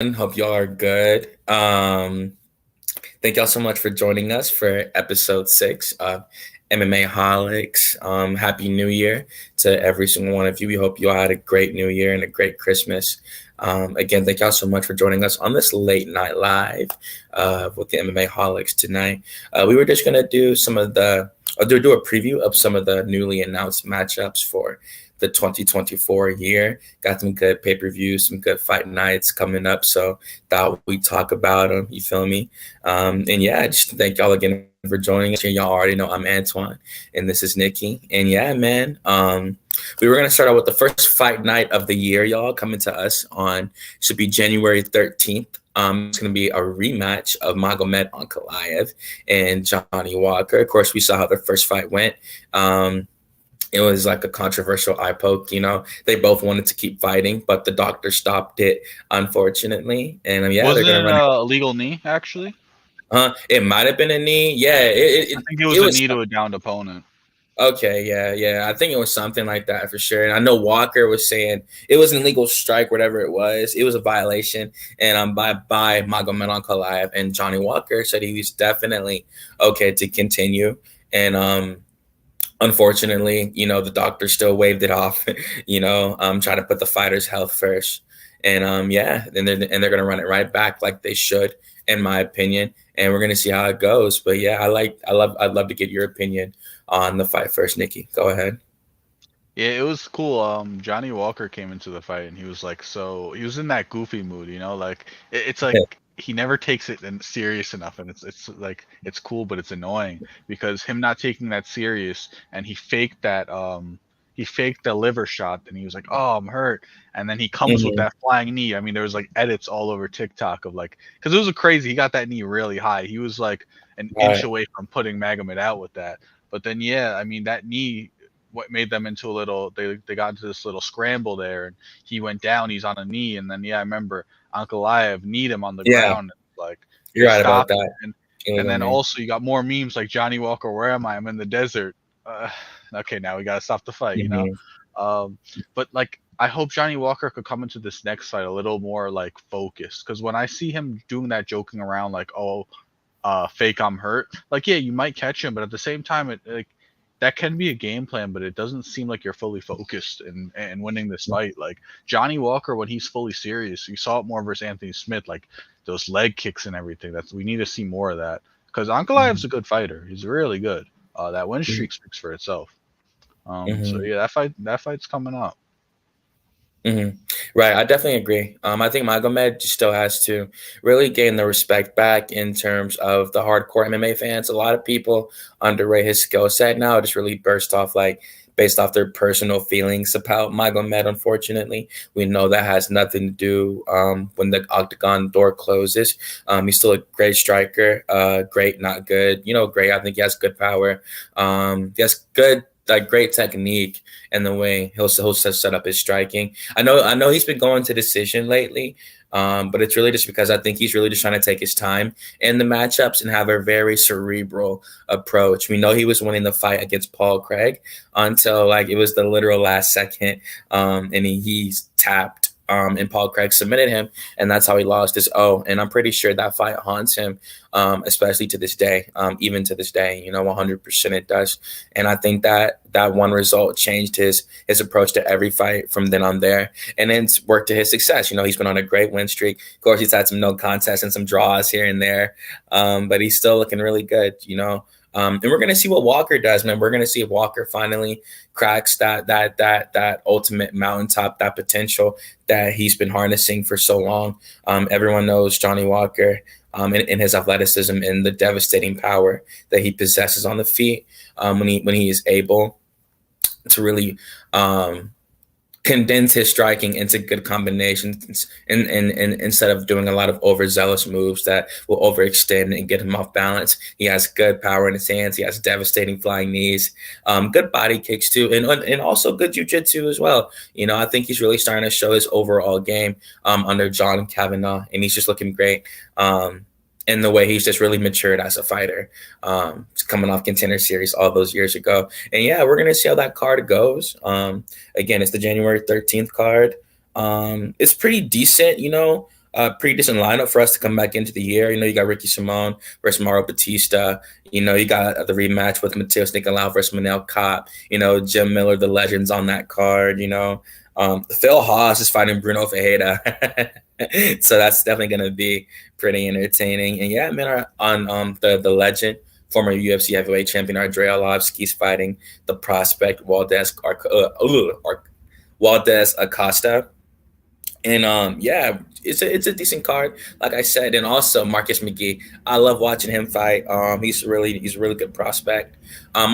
Hope y'all are good. Thank y'all so much for joining us for episode 6 of MMAHOLIcs. Happy New Year to every single one of you. We hope you all had a great New Year and a great Christmas. Again, thank y'all so much for joining us on this late night live with the MMAHOLIcs tonight. We were just gonna do do a preview of some of the newly announced matchups for the 2024 year. Got some good pay-per-views, some good fight nights coming up. So thought we talk about them. You feel me? And yeah, just thank y'all again for joining us. Y'all already know I'm Antoine, and this is Nikki. And yeah, man, we were gonna start out with the first fight night of the year, y'all, coming to us on should be January 13th. It's going to be a rematch of Magomed Ankalaev and Johnny Walker. Of course, we saw how their first fight went. It was like a controversial eye poke. They both wanted to keep fighting, but the doctor stopped it, unfortunately. And yeah, they're Wasn't gonna it run it. a illegal knee, actually? It might have been a knee. Yeah, I think it it was a was. knee to a downed opponent. Okay, yeah. I think it was something like that for sure. And I know Walker was saying it was an illegal strike, whatever it was. It was a violation, and by Magomed Ankalaev, and Johnny Walker said he was definitely okay to continue. And unfortunately, the doctor still waved it off. Trying to put the fighter's health first. And yeah, and they're gonna run it right back like they should, in my opinion. And we're gonna see how it goes. But yeah, I'd love to get your opinion on the fight first, Nikki. Go ahead. Yeah, it was cool. Johnny Walker came into the fight and he was he was in that goofy mood, like it's like he never takes it serious enough, and it's like it's cool, but it's annoying because him not taking that serious, and he faked the liver shot, and he was like, "Oh, I'm hurt," and then he comes with Mhm. that flying knee. I mean, there was like edits all over TikTok of because it was crazy. He got that knee really high. He was like an inch Right. away from putting Magomed out with that. But then, yeah, I mean, that knee, what made them into a little, they got into this little scramble there, and he went down, he's on a knee, and then, yeah, I remember Ankalaev kneed him on the Yeah, ground, like you're they right about stopped that. it. and Illegal then knee. also you got more memes like Johnny Walker, where am I? I'm in the desert. uh, okay, now we gotta stop the fight. Mhm. um but like I hope Johnny Walker could come into this next fight a little more like focused, because when I see him doing that joking around like, oh, fake I'm hurt, like, yeah, you might catch him, but at the same time, it like that can be a game plan, but it doesn't seem like you're fully focused in winning this fight. Like Johnny Walker, when he's fully serious, you saw it more versus Anthony Smith, like those leg kicks and everything. That's We need to see more of that, because Ankalaev's Mhm. a good fighter. He's really good. That win Mhm. streak speaks for itself. So Mhm. yeah, that fight's coming up. Hmm. Right, I definitely agree. I think Magomed still has to really gain the respect back in terms of the hardcore MMA fans. A lot of people underrate his skill set now. Just really burst off like based off their personal feelings about Magomed. Unfortunately, we know that has nothing to do when the octagon door closes. He's still a great striker. Great, not good. Great. I think he has good power. He has good. Like great technique and the way he'll set up his striking. I know he's been going to decision lately, but it's really just because I think he's really just trying to take his time in the matchups and have a very cerebral approach. We know he was winning the fight against Paul Craig until like it was the literal last second, and he's tapped. And Paul Craig submitted him, and that's how he lost his O. And I'm pretty sure that fight haunts him, especially to this day, even to this day. 100% it does. And I think that one result changed his approach to every fight from then on there, and then it's worked to his success. He's been on a great win streak. Of course, he's had some no contests and some draws here and there, but he's still looking really good. And we're gonna see what Walker does, man. We're gonna see if Walker finally cracks that ultimate mountaintop, that potential that he's been harnessing for so long. Everyone knows Johnny Walker. In his athleticism and the devastating power that he possesses on the feet, when he is able to really condense his striking into good combinations, and instead of doing a lot of overzealous moves that will overextend and get him off balance. He has good power in his hands. He has devastating flying knees, good body kicks too, and also good jiu-jitsu as well. I think he's really starting to show his overall game under John Kavanaugh, and he's just looking great. In the way he's just really matured as a fighter, coming off Contender Series all those years ago. And yeah, we're gonna see how that card goes. Again, it's the January 13th card. It's pretty decent. pretty decent lineup for us to come back into the year. You got Ricky Simone versus Mauro Batista. You got the rematch with Mateus Nicolau versus Manel Kape. Jim Miller, the legends on that card. Phil Haas is fighting Bruno Ferreira. So that's definitely going to be pretty entertaining. And yeah, man, on the legend, former UFC heavyweight champion Andrei Arlovski's fighting the prospect Waldez Acosta. And yeah, it's a decent card, like I said. And also Marcus McGee, I love watching him fight. He's a really good prospect. I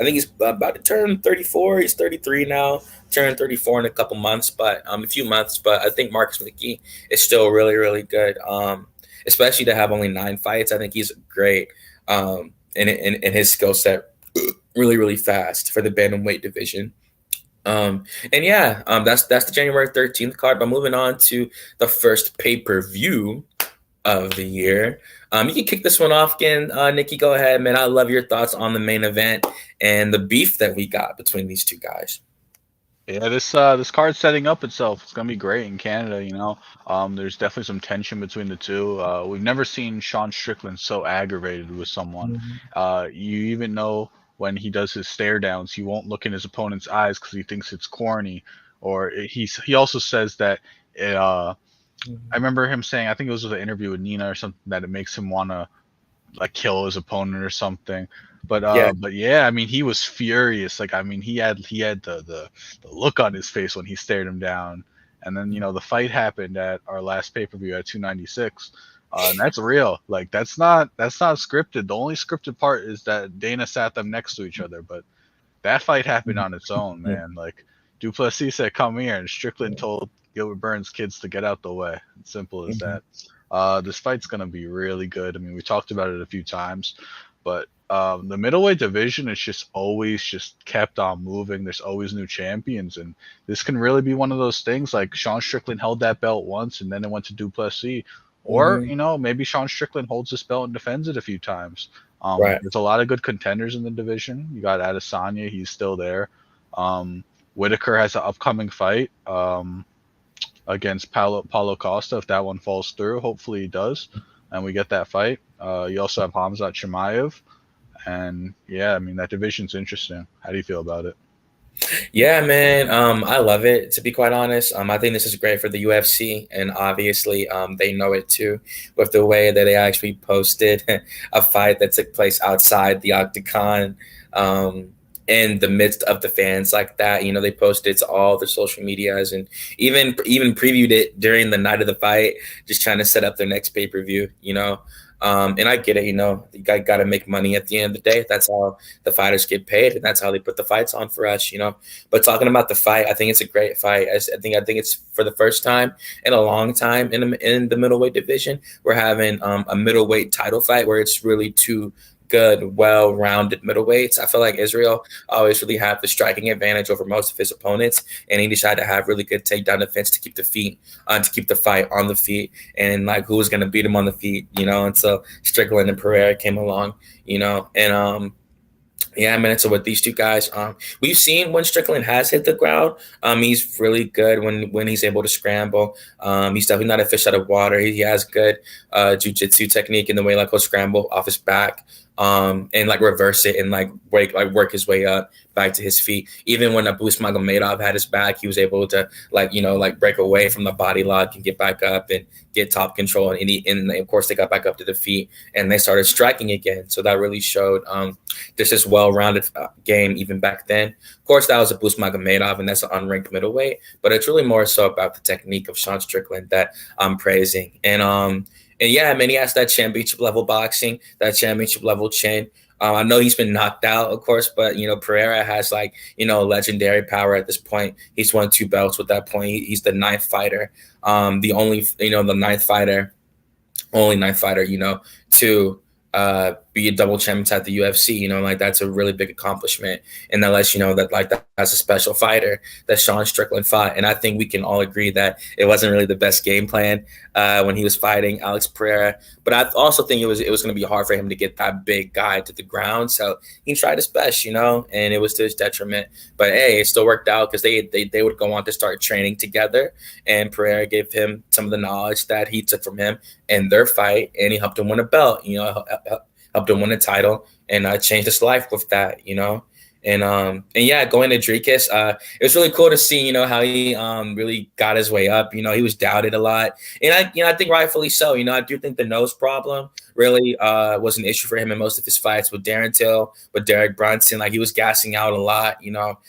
think he's about to turn 34. He's 33 now, turn 34 in a couple months, but a few months. But I think Marcus McGee is still really good. Especially to have only 9 fights. I think he's great. In his skill set, really fast for the bantamweight division. And yeah, that's the January 13th card. But moving on to the first pay-per-view of the year. You can kick this one off again, Nikki. Go ahead, man. I love your thoughts on the main event and the beef that we got between these two guys. Yeah, this card's setting up itself. It's gonna be great in Canada. There's definitely some tension between the two. We've never seen Sean Strickland so aggravated with someone. You even know when he does his stare downs, he won't look in his opponent's eyes because he thinks it's corny. Or he also says that I remember him saying, I think it was with an interview with Nina or something, that it makes him want to like kill his opponent or something. But yeah, I mean, he was furious. Like, I mean, he had the look on his face when he stared him down. And then the fight happened at our last pay-per-view at 296. And that's real. Like, that's not scripted. The only scripted part is that Dana sat them next to each other. But that fight happened on its own, man. Like, Duplessis said, "Come here," and Strickland told Gilbert Burns' kids to get out the way. It's simple as that. This fight's gonna be really good. I mean, we talked about it a few times, but the middleweight division is just always just kept on moving. There's always new champions, and this can really be one of those things. Like, Sean Strickland held that belt once, and then it went to Duplessis. Or maybe Sean Strickland holds this belt and defends it a few times. Right. There's a lot of good contenders in the division. You got Adesanya, he's still there. Whitaker has an upcoming fight against Paulo Costa. If that one falls through, hopefully he does, and we get that fight. You also have Hamzat Chimaev, and yeah, I mean, that division's interesting. How do you feel about it? Yeah, man. I love it, to be quite honest. I think this is great for the UFC, and obviously they know it too, with the way that they actually posted a fight that took place outside the octagon. In the midst of the fans like that, they posted it to all the social medias, and even previewed it during the night of the fight, just trying to set up their next pay-per-view. And I get it. You got to make money at the end of the day. That's how the fighters get paid, and that's how they put the fights on for us. But talking about the fight, I think it's a great fight. I think it's for the first time in a long time in the middleweight division, we're having a middleweight title fight where it's really two good, well-rounded middleweights. I feel like Israel always really had the striking advantage over most of his opponents, and he decided to have really good takedown defense to keep the fight on the feet, and like who was going to beat him on the feet, and so Strickland and Pereira came along, and yeah, man. So with these two guys, we've seen when Strickland has hit the ground, he's really good when he's able to scramble. He's definitely not a fish out of water. He has good jiu-jitsu technique in the way like he'll scramble off his back, and like reverse it and like work his way up back to his feet. Even when Abus Magomedov had his back, he was able to break away from the body lock and get back up and get top control. And of course they got back up to the feet and they started striking again. So that really showed this well-rounded game even back then. Of course, that was Abus Magomedov, and that's an unranked middleweight. But it's really more so about the technique of Sean Strickland that I'm praising. And yeah, I mean, he has that championship level boxing, that championship level chin. I know he's been knocked out, of course, but Pereira has legendary power at this point. He's won 2 belts with that point. He's the 9th fighter, the only 9th fighter, to be a double champion at the UFC. You know, like that's a really big accomplishment, and that lets you know that like that's a special fighter that Sean Strickland fought. And I think we can all agree that it wasn't really the best game plan when he was fighting Alex Pereira. But I also think it was going to be hard for him to get that big guy to the ground. So he tried his best, you know, and it was to his detriment. But hey, it still worked out because they would go on to start training together, and Pereira gave him some of the knowledge that he took from him in their fight, and he helped him win a belt. You know, helped him win a title, and changed his life with that. You know. And yeah, going to Dricus, it was really cool to see, you know, how he really got his way up. You know, he was doubted a lot, and I think rightfully so. You know, I do think the nose problem really was an issue for him in most of his fights with Darren Till, with Derek Brunson. Like he was gassing out a lot. You know,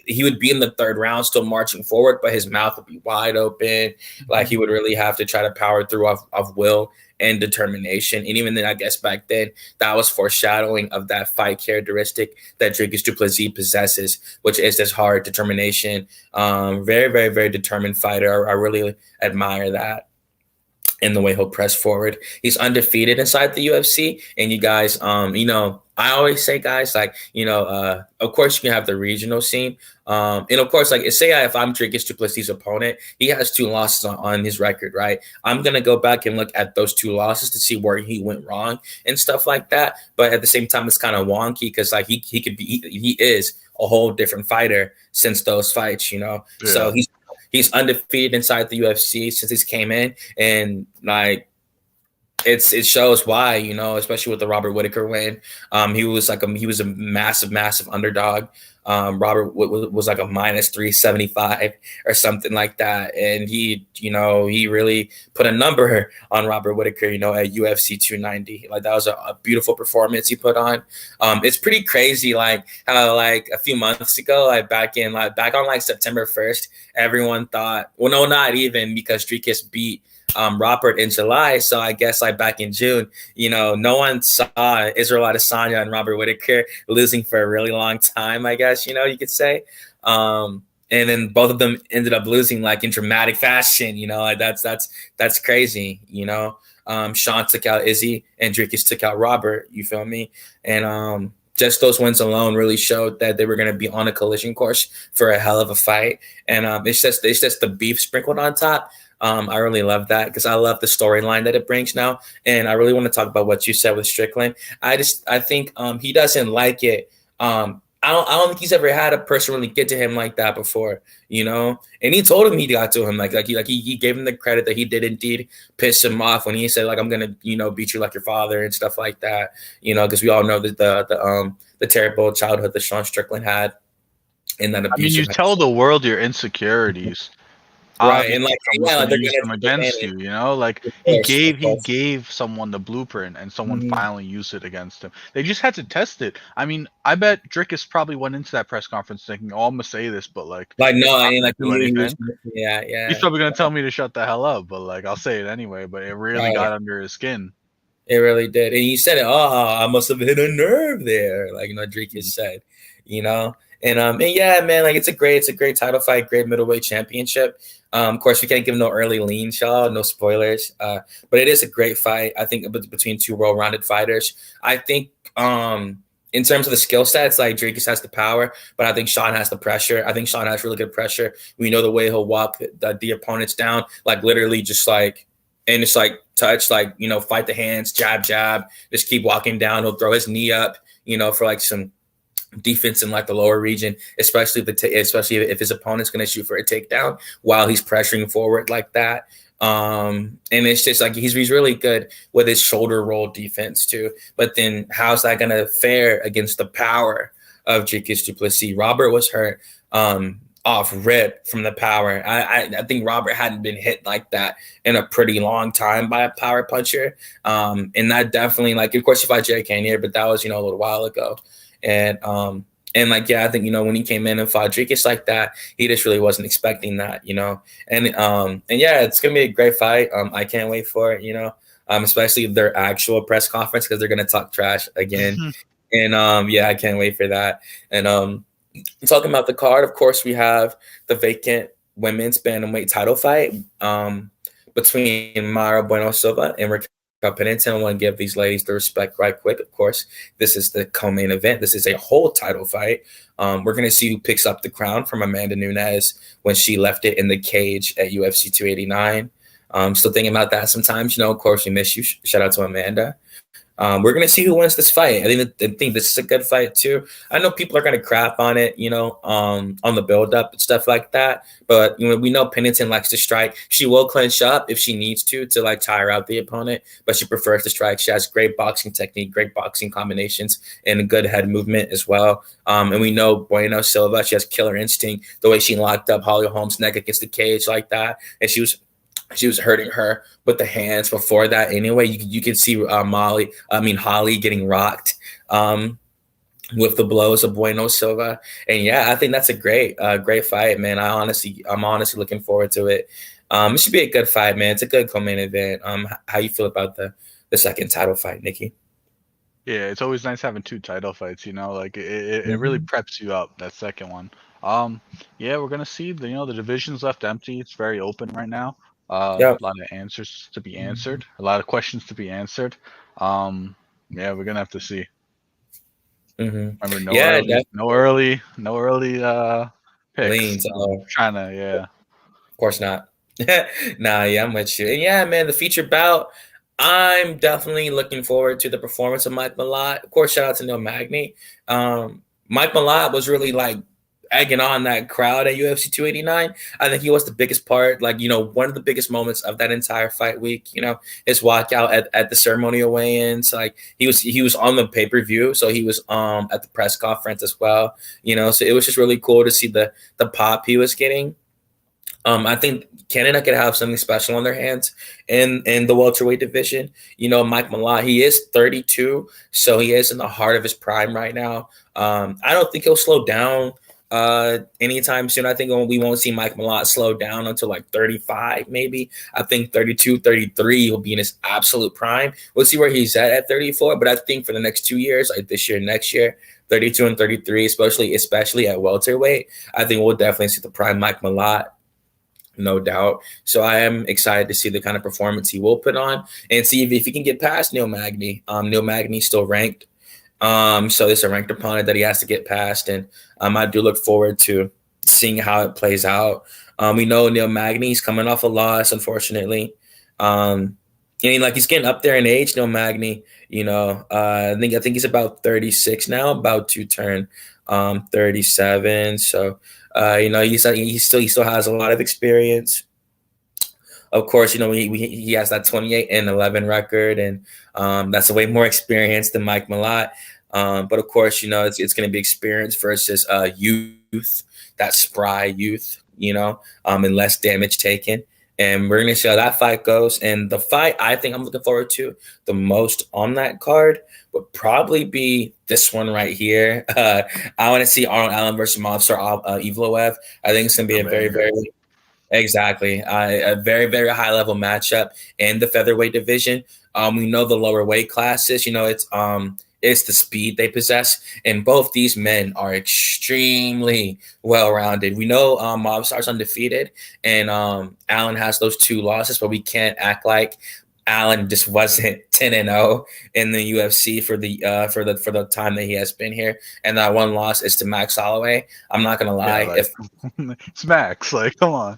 he would be in the third round still marching forward, but his mouth would be wide open. Like he would really have to try to power through of will and determination. And even then, I guess back then, that was foreshadowing of that fight characteristic that Dricus du Plessis possesses, which is this hard determination. Very, very, very determined fighter. I really admire that in the way he'll press forward. He's undefeated inside the UFC. And you guys, you know, I always say, guys, like, you know, of course you can have the regional scene. And of course, like, say if I'm Dricus du Plessis' opponent, he has 2 losses on his record, right? I'm going to go back and look at those 2 losses to see where he went wrong and stuff like that. But at the same time, it's kind of wonky because like he is a whole different fighter since those fights, you know? Yeah. So he's undefeated inside the UFC since he came in, and like it shows why, you know, especially with the Robert Whittaker win. He was a massive underdog. Robert was like a minus 375 or something like that, and he really put a number on Robert Whittaker, you know, at UFC 290. Like that was a beautiful performance he put on. It's pretty crazy, like how like a few months ago, like back on like September 1st, everyone thought, well, no, not even, because Dricus beat Robert in July. So I guess like back in June, you know, no one saw Israel Adesanya and Robert Whittaker losing for a really long time, I guess, you know, you could say. And then both of them ended up losing like in dramatic fashion, you know, like that's crazy, you know. Sean took out Izzy and Dricus took out Robert, you feel me? And just those wins alone really showed that they were going to be on a collision course for a hell of a fight. And it's just the beef sprinkled on top. I really love that because I love the storyline that it brings now. And I really want to talk about what you said with Strickland. I think he doesn't like it. I don't think he's ever had a person really get to him like that before, you know? And he told him he got to him. He gave him the credit that he did indeed piss him off when he said, like, I'm going to, you know, beat you like your father and stuff like that, you know, because we all know that the terrible childhood that Sean Strickland had. And that abuse. I mean, you tell the world your insecurities. Right, and like, yeah, they're use them against you, you know, like he gave someone the blueprint, and someone finally used it against him. They just had to test it. I mean, I bet Dricus probably went into that press conference thinking, "Oh, I'm gonna say this, but like no, I ain't like do anything." Yeah. He's probably gonna tell me to shut the hell up, but like I'll say it anyway. But it really got under his skin. It really did, and he said it. Oh, I must have hit a nerve there, like, you know, Dricus said, you know. And yeah, man, like it's a great title fight, great middleweight championship. Of course, we can't give no early lean, y'all, no spoilers. But it is a great fight, I think, between 2 well-rounded fighters. I think in terms of the skill sets, like Dricus has the power, but I think Sean has the pressure. I think Sean has really good pressure. We know the way he'll walk the opponents down, like literally just like, and it's like touch, like, you know, fight the hands, jab, just keep walking down. He'll throw his knee up, you know, for like some defense in like the lower region, especially if his opponent's going to shoot for a takedown while he's pressuring forward like that. And it's just like he's really good with his shoulder roll defense too. But then how's that going to fare against the power of Dricus du Plessis? Robert was hurt off rip from the power. I think Robert hadn't been hit like that in a pretty long time by a power puncher. And that definitely, like, of course, you fought Jerry Canier, but that was, you know, a little while ago. And like, yeah, I think, you know, when he came in and fought Dricus like that, he just really wasn't expecting that, you know. And yeah, it's gonna be a great fight. I can't wait for it, you know. Especially their actual press conference, because they're gonna talk trash again. And yeah, I can't wait for that. And talking about the card, of course, we have the vacant women's bantamweight title fight between Mayra Bueno Silva and Pennington. I want to give these ladies the respect right quick. Of course, this is the co-main event. This is a whole title fight. We're going to see who picks up the crown from Amanda Nunes when she left it in the cage at UFC 289. Still thinking about that sometimes. Of course, we miss you. Shout out to Amanda. We're gonna see who wins this fight. I think this is a good fight too. I know people are gonna crap on it, on the build up and stuff like that. But we know Pennington likes to strike. She will clinch up if she needs to like tire out the opponent, but she prefers to strike. She has great boxing technique, great boxing combinations, and a good head movement as well. And we know Bueno Silva, she has killer instinct. The way she locked up Holly Holm's neck against the cage like that, and she was hurting her with the hands before that. Anyway, you can see Holly getting rocked with the blows of Bueno Silva. And yeah, I think that's a great fight, man. I'm honestly looking forward to it. It should be a good fight, man. It's a good co-main event. How you feel about the second title fight, Nikki? Yeah, it's always nice having two title fights. Like it really preps you up, that second one. Yeah, we're gonna see the division's left empty. It's very open right now. Yeah. A lot of answers to be answered, a lot of questions to be answered. Yeah, we're gonna have to see. Remember, no early picks. Leans. Trying to, yeah. Of course not. Nah, yeah, I'm with you. And yeah, man, the feature bout, I'm definitely looking forward to the performance of Mike Malott. Of course, shout out to Neil Magny. Mike Malott was really like egging on that crowd at UFC 289. I think he was the biggest part, one of the biggest moments of that entire fight week. His walkout at the ceremonial weigh-ins. Like he was on the pay-per-view, so he was at the press conference as well. So it was just really cool to see the pop he was getting. I think Canada could have something special on their hands in the welterweight division. Mike Malott, he is 32, so he is in the heart of his prime right now. I don't think he'll slow down anytime soon. I think we won't see Mike Malott slow down until like 35, maybe. I think 32, 33 he'll be in his absolute prime. We'll see where he's at 34, but I think for the next 2 years, like this year, next year, 32 and 33, especially at welterweight, I think we'll definitely see the prime Mike Malott. No doubt. So I am excited to see the kind of performance he will put on and see if he can get past Neil Magny. Neil Magny's still ranked. So it's a ranked opponent that he has to get past. And I do look forward to seeing how it plays out. We know Neil Magny's coming off a loss, unfortunately. And he's getting up there in age, Neil Magny. I think he's about 36 now, about to turn 37. So he still has a lot of experience. Of course, he has that 28-11 record, and that's way more experience than Mike Malott. But of course, it's going to be experience versus youth, that spry youth, and less damage taken. And we're going to see how that fight goes. And the fight I think I'm looking forward to the most on that card would probably be this one right here. I want to see Arnold Allen versus Movsar Evloev. I think it's going to be a very, very exactly a very, very high level matchup in the featherweight division. We know the lower weight classes. It's the speed they possess, and both these men are extremely well-rounded. We know Mobstar's undefeated, and Allen has those 2 losses, but we can't act like Allen just wasn't 10-0 in the UFC for the time that he has been here. And that 1 loss is to Max Holloway. I'm not gonna lie, it's Max. Like, come on.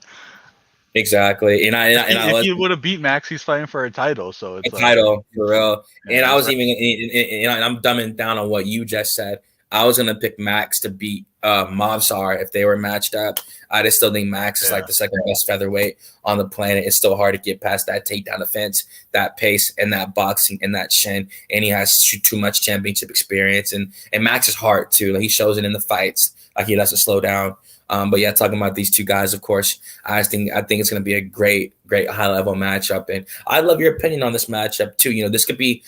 Exactly, if he would have beat Max, he's fighting for a title. So it's title for real. Yeah, and I was and I'm dumbing down on what you just said. I was gonna pick Max to beat Movsar if they were matched up. I just still think Max is like the second best featherweight on the planet. It's still hard to get past that takedown defense, that pace, and that boxing and that chin. And he has too much championship experience. And Max is hard too. Like, he shows it in the fights. Like, he doesn't slow down. But yeah, talking about these 2 guys, of course, I think it's going to be a great high level matchup. And I love your opinion on this matchup too. This could be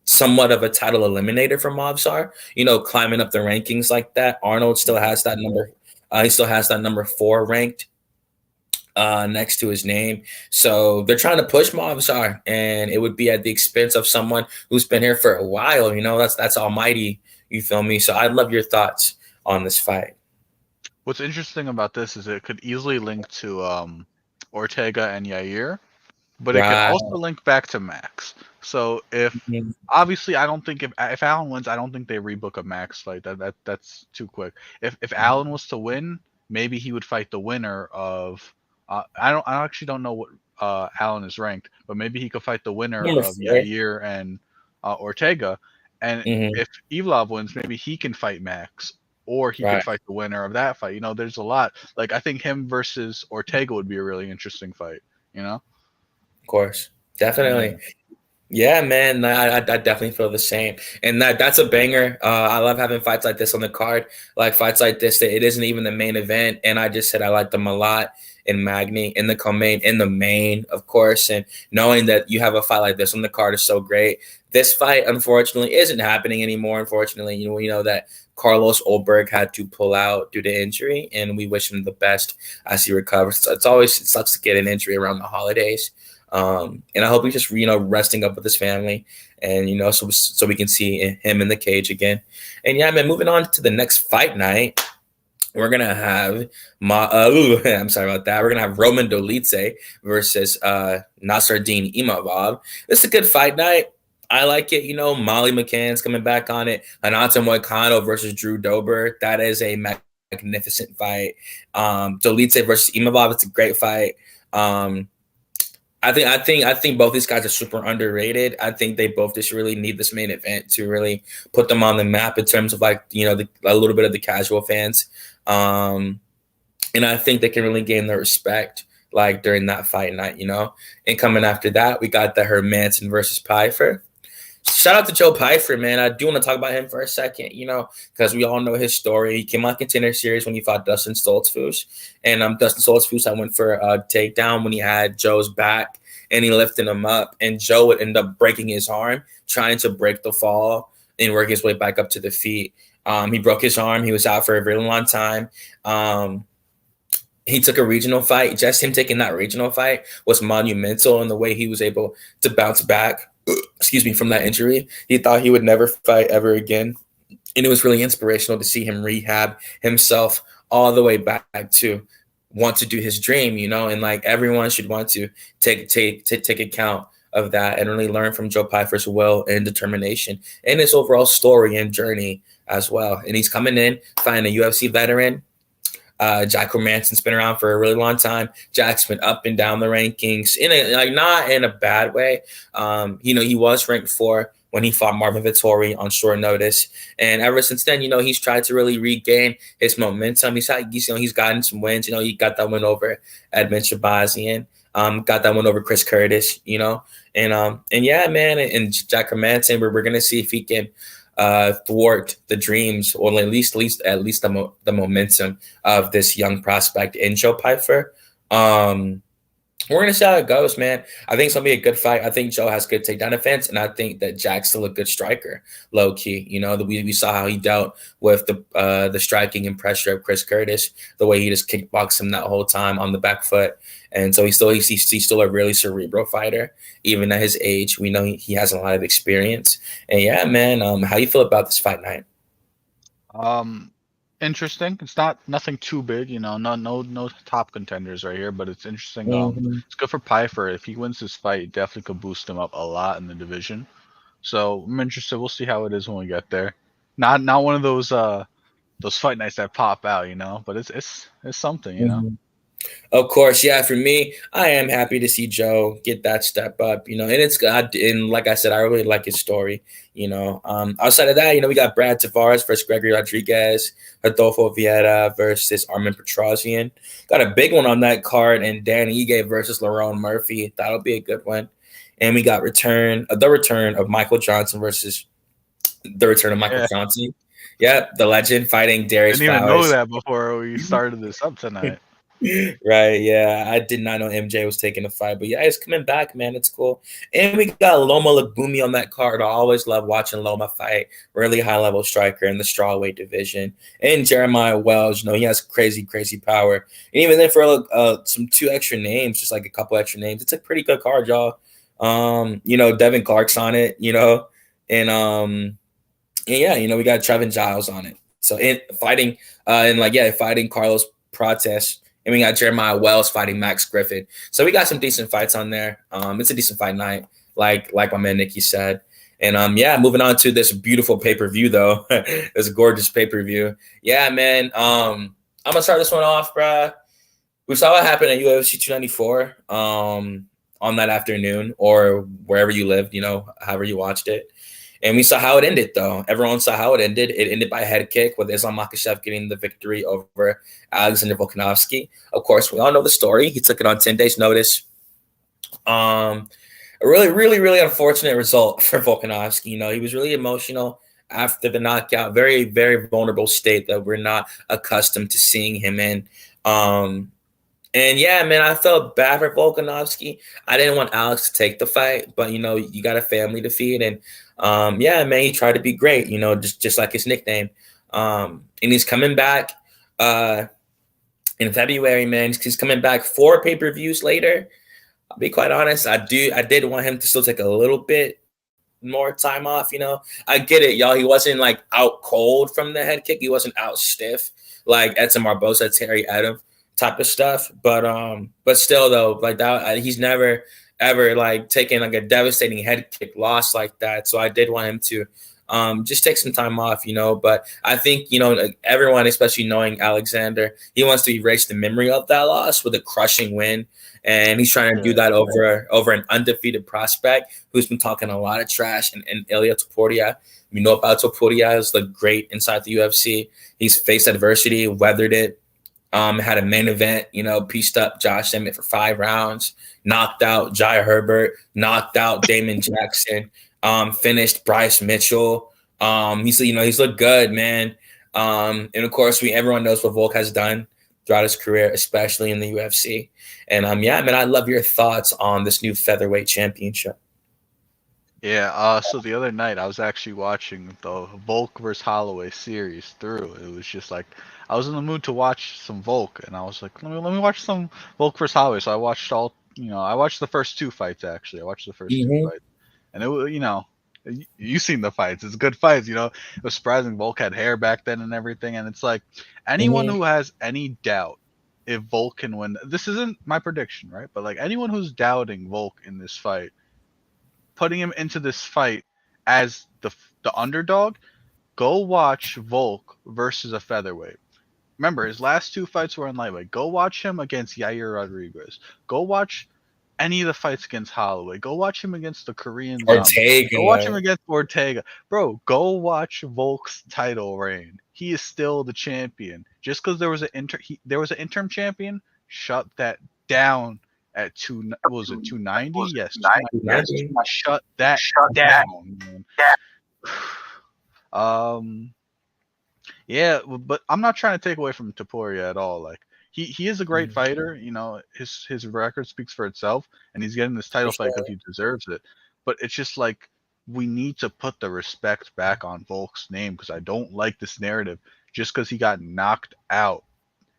somewhat of a title eliminator for Movsar, climbing up the rankings like that. Arnold still has that number. He still has that number 4 ranked next to his name. So they're trying to push Movsar, and it would be at the expense of someone who's been here for a while. That's almighty. You feel me? So I'd love your thoughts on this fight. What's interesting about this is it could easily link to Ortega and Yair. but it could Right. also link back to Max. So if Mhm. obviously I don't think if Allen wins, I don't think they rebook a Max fight. That's too quick. If Allen was to win, maybe he would fight the winner of I actually don't know what Allen is ranked, but maybe he could fight the winner Number of 4. Yair and Ortega. And Mhm. if Evlov wins, maybe he can fight Max, or he could Right. fight the winner of that fight. There's a lot. Like I think him versus Ortega would be a really interesting fight. You know? Of course. Yeah. Definitely. Yeah, man, I definitely feel the same, and that's a banger. I love having fights like this on the card, like fights like this that it isn't even the main event, and I just said I like them a lot in Magny, in the co-main, in the main, of course, and knowing that you have a fight like this on the card is so great. This fight, unfortunately, isn't happening anymore. Unfortunately, we know that Carlos Ulberg had to pull out due to injury, and we wish him the best as he recovers. It sucks to get an injury around the holidays. And I hope he's just resting up with his family, and so we can see him in the cage again. And yeah, man, moving on to the next fight night, we're gonna have I'm sorry about that. We're gonna have Roman Dolidze versus Nasruddin Imavov. This is a good fight night. I like it. Molly McCann's coming back on it. Anata Moicano versus Drew Dober. That is a magnificent fight. Dolidze versus Imavov. It's a great fight. I think both these guys are super underrated. I think they both just really need this main event to really put them on the map in terms of a little bit of the casual fans. And I think they can really gain their respect during that fight night. And coming after that, we got the Hermanson versus Pfeiffer. Shout out to Joe Pfeiffer, man. I do want to talk about him for a second, because we all know his story. He came out Contender Series when he fought Dustin Stoltzfus. And Dustin Stoltzfus, I went for a takedown when he had Joe's back and he lifted him up. And Joe would end up breaking his arm, trying to break the fall and work his way back up to the feet. He broke his arm. He was out for a really long time. He took a regional fight. Just him taking that regional fight was monumental in the way he was able to bounce back, from that injury. He thought he would never fight ever again. And it was really inspirational to see him rehab himself all the way back to want to do his dream, and everyone should want to take account of that and really learn from Joe Pfeiffer's will and determination and his overall story and journey as well. And he's coming in, fighting a UFC veteran. Jack Hermanson's been around for a really long time. Jack's been up and down the rankings not in a bad way. He was ranked 4 when he fought Marvin Vettori on short notice, and ever since then, he's tried to really regain his momentum. He's gotten some wins. He got that win over Edmund Shabazian. Got that one over Chris Curtis. And yeah, man, and Jack Hermanson, we're gonna see if he can thwart the dreams, or at least the momentum of this young prospect in Joe Pfeiffer. We're gonna see how it goes, man. I think it's gonna be a good fight. I think Joe has good takedown defense, and I think that Jack's still a good striker, low key. We saw how he dealt with the striking and pressure of Chris Curtis, the way he just kickboxed him that whole time on the back foot, and so he's still a really cerebral fighter, even at his age. We know he has a lot of experience, and yeah, man. How you feel about this fight night? Interesting. It's nothing too big, no top contenders right here, but it's interesting. Mhm. It's good for Pfeiffer. If he wins this fight, it definitely could boost him up a lot in the division. So I'm interested. We'll see how it is when we get there. Not one of those fight nights that pop out, but it's something. Mhm. Of course, yeah. For me, I am happy to see Joe get that step up, and it's good. And like I said, I really like his story. Outside of that, we got Brad Tavares versus Gregory Rodriguez, Adolfo Vieira versus Armin Petrosian. Got a big one on that card, and Dan Ige versus Lerone Murphy. That'll be a good one. And we got the return of Michael Johnson versus the return of Michael Yeah. Johnson. Yep, the legend fighting Darius Didn't even know Flowers. that before we started this up tonight. Right, yeah. I did not know MJ was taking the fight, but yeah, he's coming back, man. It's cool. And we got Loma Lagumi on that card. I always love watching Loma fight. Really high level striker in the strawweight division. And Jeremiah Wells, he has crazy, crazy power. And even then, for some 2 extra names, just like a couple extra names, it's a pretty good card, y'all. Devin Clark's on it, and yeah, we got Trevin Giles on it. So fighting Carlos Prates and we got Jeremiah Wells fighting Max Griffin. So we got some decent fights on there. It's a decent fight night, like my man Nikki said. And yeah, moving on to this beautiful pay-per-view though. This gorgeous pay-per-view. Yeah, man. I'm gonna start this one off, bruh. We saw what happened at UFC 294 on that afternoon, or wherever you lived, however you watched it. And we saw how it ended, though. Everyone saw how it ended. It ended by a head kick with Islam Makhachev getting the victory over Alexander Volkanovski. Of course, we all know the story. He took it on 10 days' notice. A really, really, really unfortunate result for Volkanovski. He was really emotional after the knockout. Very, very vulnerable state that we're not accustomed to seeing him in. And yeah, man, I felt bad for Volkanovski. I didn't want Alex to take the fight, but you got a family to feed, and yeah, man, he tried to be great. Just like his nickname. And he's coming back in February, man. He's coming back 4 pay-per-views later. I'll be quite honest. I did want him to still take a little bit more time off. I get it, y'all. He wasn't like out cold from the head kick. He wasn't out stiff like Edson Barboza, Terry Adam type of stuff. But still though, like that, he's never ever like taken like a devastating head kick loss like that. So I did want him to just take some time off, but I think, everyone, especially knowing Alexander, he wants to erase the memory of that loss with a crushing win. And he's trying to do that over an undefeated prospect who's been talking a lot of trash, and Ilia Topuria. We know about Topuria is the great inside the UFC. He's faced adversity, weathered it, had a main event, pieced up Josh Emmett for 5 rounds, knocked out Jai Herbert, knocked out Damon Jackson, finished Bryce Mitchell. He's looked good, man. And of course, everyone knows what Volk has done throughout his career, especially in the UFC. And yeah, man, I love your thoughts on this new featherweight championship. Yeah, so the other night I was actually watching the Volk versus Holloway series through. It was just like I was in the mood to watch some Volk, and I was like, let me watch some Volk versus Holloway. So I watched I watched the first 2 fights actually. I watched the first 2 fights, and it was, you seen the fights. It's good fights. It was surprising Volk had hair back then and everything, and it's like anyone who has any doubt if Volk can win. This isn't my prediction, right? But like anyone who's doubting Volk in this fight, putting him into this fight as the underdog, go watch Volk versus a featherweight. Remember, his last 2 fights were in lightweight. Go watch him against Yair Rodriguez. Go watch any of the fights against Holloway. Go watch him against the Korean Ortega. Go watch him against Ortega. Bro, go watch Volk's title reign. He is still the champion. Just because there was an interim champion, shut that down at 290? Yes, 290. Shut that down, man. Yeah, but I'm not trying to take away from Topuria at all. Like he is a great fighter. His record speaks for itself, and he's getting this title fight because he deserves it. But it's just like we need to put the respect back on Volk's name, because I don't like this narrative just because he got knocked out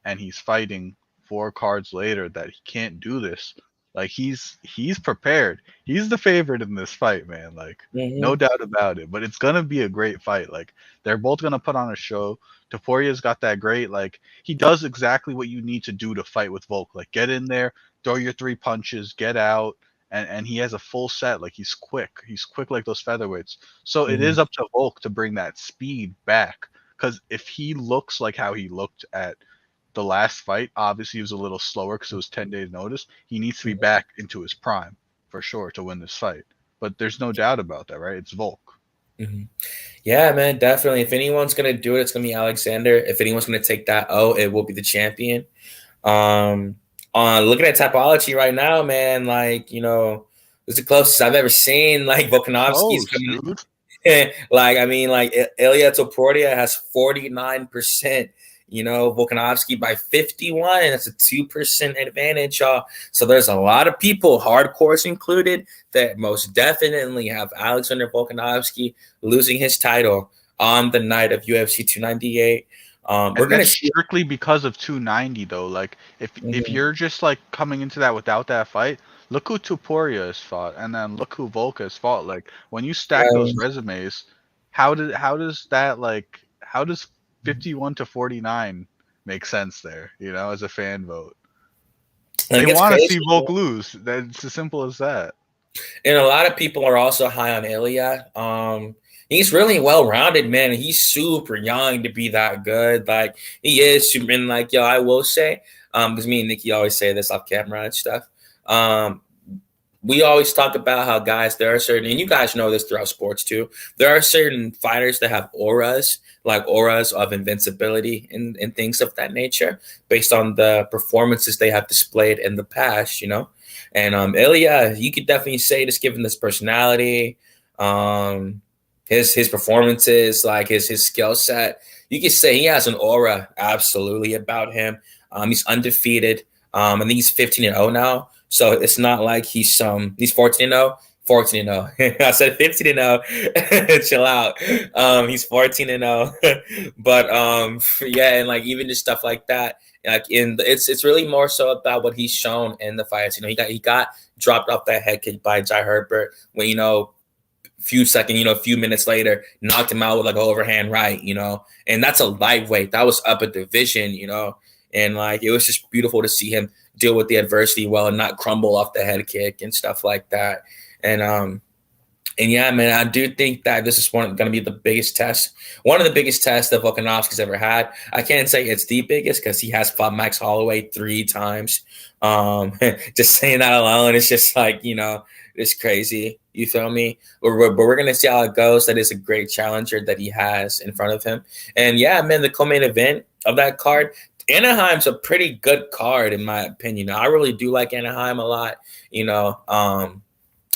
and he's fighting 4 cards later that he can't do this. Like he's prepared. He's the favorite in this fight, man. Like no doubt about it. But it's gonna be a great fight. Like they're both gonna put on a show. Topuria's got that great, like he does exactly what you need to do to fight with Volk. Like get in there, throw your 3 punches, get out, and he has a full set. Like he's quick. He's quick like those featherweights. So it is up to Volk to bring that speed back. Because if he looks like how he looked at the last fight, obviously he was a little slower because it was 10 days notice. He needs to be back into his prime for sure to win this fight. But there's no doubt about that, right? It's Volk. Yeah, man, definitely. If anyone's gonna do it, it's gonna be Alexander. If anyone's gonna take that, it will be the champion. On looking at Tapology right now, man, like it's the closest I've ever seen. Like Volkanovski's coming. Like I mean, like Ilia Topuria has 49%. Volkanovski by 51, and that's a 2% advantage, y'all. So there's a lot of people, hardcores included, that most definitely have Alexander Volkanovski losing his title on the night of UFC 298. We're gonna strictly because of 290 though. Like if you're just like coming into that without that fight, look who Topuria has fought, and then look who Volk has fought. Like when you stack those resumes, how does 51 to 49 make sense there? As a fan vote. They Like, it's want to crazy. see Volk lose. That's as simple as that. And a lot of people are also high on Ilya. He's really well rounded, man. He's super young to be that good. Like, he is super. And like, yo, I will say, because me and Nikki always say this off camera and stuff. Um, we always talk about how guys, there are certain, and you guys know this throughout sports too. There are certain fighters that have auras, like auras of invincibility and things of that nature, based on the performances they have displayed in the past, you know. And Ilya, you could definitely say, just given this personality, um, his performances, like his skill set, you could say he has an aura absolutely about him. He's undefeated. I think he's 15-0 now. So it's not like he's 14-0. 14-0. I said 15-0. Chill out. He's 14-0. But yeah, and like even just stuff like that. Like it's really more so about what he's shown in the fights. You know, he got dropped off that head kick by Jai Herbert when, you know, a few minutes later, knocked him out with like an overhand right, you know, and that's a lightweight. That was up a division, you know, and like it was just beautiful to see him deal with the adversity well and not crumble off the head kick and stuff like that. And yeah, man, I do think that this is going to be the biggest test, one of the biggest tests that Volkanovski's ever had. I can't say it's the biggest because he has fought Max Holloway 3 times. Just saying that alone, it's just like, you know, it's crazy. You feel me? But we're going to see how it goes. That is a great challenger that he has in front of him. And yeah, man, the co-main event of that card, Anaheim's a pretty good card in my opinion. I really do like Anaheim a lot. You know,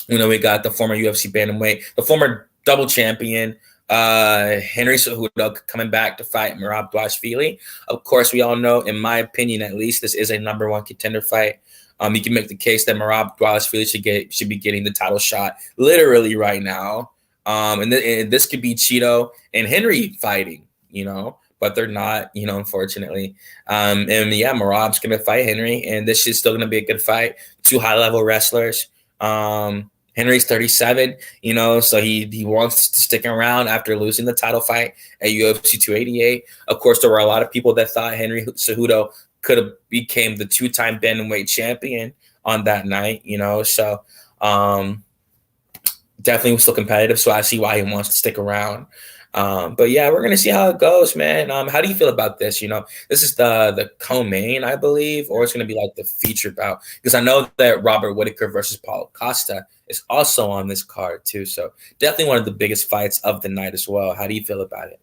we got the former UFC bantamweight, the former double champion, Henry Cejudo coming back to fight Merab Dvalishvili. Of course, we all know, in my opinion at least, this is a number 1 contender fight. You can make the case that Merab Dvalishvili should be getting the title shot literally right now. And this could be Cheeto and Henry fighting, you know, but they're not, you know, unfortunately. And yeah, Merab's going to fight Henry, and this is still going to be a good fight. 2 high-level wrestlers. Henry's 37, you know, so he wants to stick around after losing the title fight at UFC 288. Of course, there were a lot of people that thought Henry Cejudo could have became the 2-time bantamweight champion on that night, you know, so definitely was still competitive. So I see why he wants to stick around. But yeah, we're gonna see how it goes, man. How do you feel about this? You know, this is the co-main, I believe, or it's gonna be like the feature bout, because I know that Robert Whittaker versus Paulo Costa is also on this card too. So definitely one of the biggest fights of the night as well. How do you feel about it?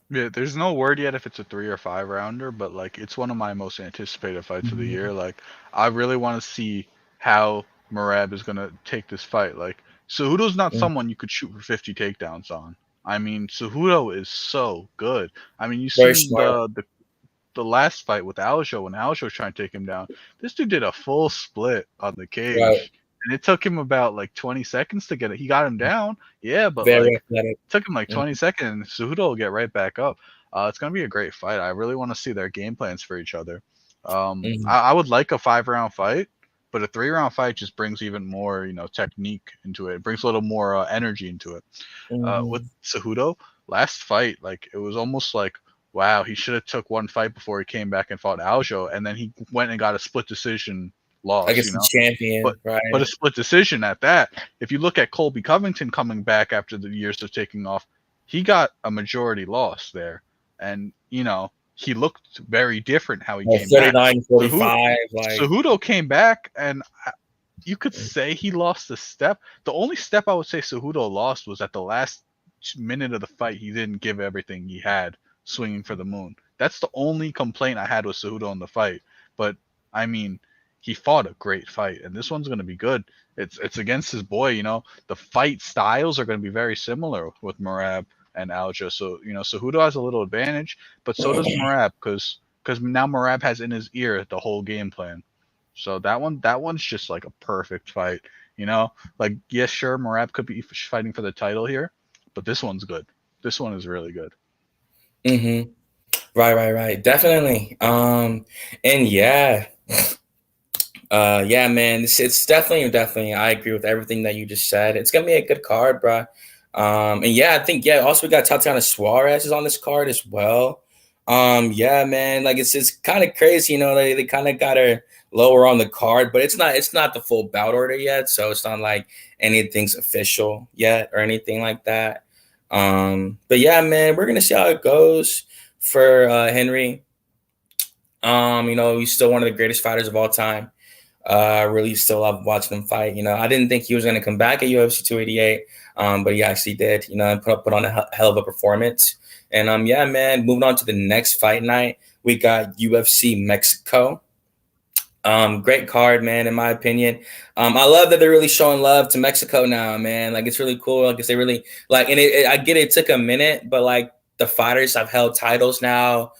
Yeah, there's no word yet if it's a 3 or 5 rounder, but like it's one of my most anticipated fights of the year. Like I really want to see how Merab is gonna take this fight. Like Cejudo's not someone you could shoot for 50 takedowns on. I mean, Cejudo is so good. I mean, you Very seen smart. the last fight with Aljo when Aljo was trying to take him down. This dude did a full split on the Right. cage, and it took him about like 20 seconds to get it. He got him down, yeah, but Very like athletic. it took him like Mhm. 20 seconds. And Cejudo will get right back up. It's gonna be a great fight. I really want to see their game plans for each other. Mhm. I would like a 5-round fight, but a 3-round fight just brings even more, you know, technique into it. It brings a little more energy into it. With Mhm. Cejudo, last fight, like it was almost like, wow, he should have took one fight before he came back and fought Aljo, and then he went and got a split decision I loss, guess you the know. But champion, right? a split decision at that. If you look at Colby Covington coming back after the years of taking off, he got a majority loss there, and you know he looked very different how he Like came back. 39, Cejudo, 45, like Cejudo came back, and you could say he lost a step. The only step I would say Cejudo lost was at the last minute of the fight. He didn't give everything he had swinging for the moon. That's the only complaint I had with Cejudo in the fight. But I mean, he fought a great fight, and this one's going to be good. It's against his boy. You know, the fight styles are going to be very similar with Merab and Aljo. So you know, Cejudo has a little advantage, but so does Merab because now Merab has in his ear the whole game plan. So that one's just like a perfect fight. You know, like yes, sure, Merab could be fighting for the title here, but this one's good. This one is really good. mm-hmm. Right. Definitely. And yeah. Yeah, man, it's definitely. I agree with everything that you just said. It's gonna be a good card, bro. And yeah, I think yeah. Also, we got Tatiana Suarez is on this card as well. Yeah, man, like it's kind of crazy, you know. They kind of got her lower on the card, but it's not the full bout order yet, so it's not like anything's official yet or anything like that. But yeah, man, we're gonna see how it goes for Henry. He's still one of the greatest fighters of all time. I really still love watching him fight. I didn't think he was going to come back at UFC 288, but he actually did. And put on a hell of a performance. And yeah, man, moving on to the next fight night, we got UFC Mexico. Great card, man, in my opinion. I love that they're really showing love to Mexico now, man. Like, it's really cool. I guess they really like, and I get it took a minute, but like the fighters have held titles now,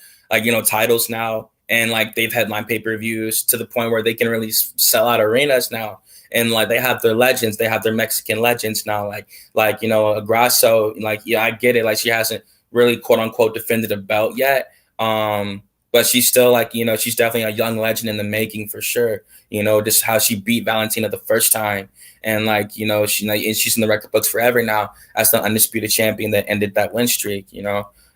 and like they've headline pay-per-views to the point where they can really sell out arenas now. And like they have their legends, they have their Mexican legends now. Grasso, like, yeah, I get it. Like, she hasn't really quote unquote defended a belt yet. But she's still like, she's definitely a young legend in the making for sure. Just how she beat Valentina the first time. And like, she's in the record books forever now as the undisputed champion that ended that win streak,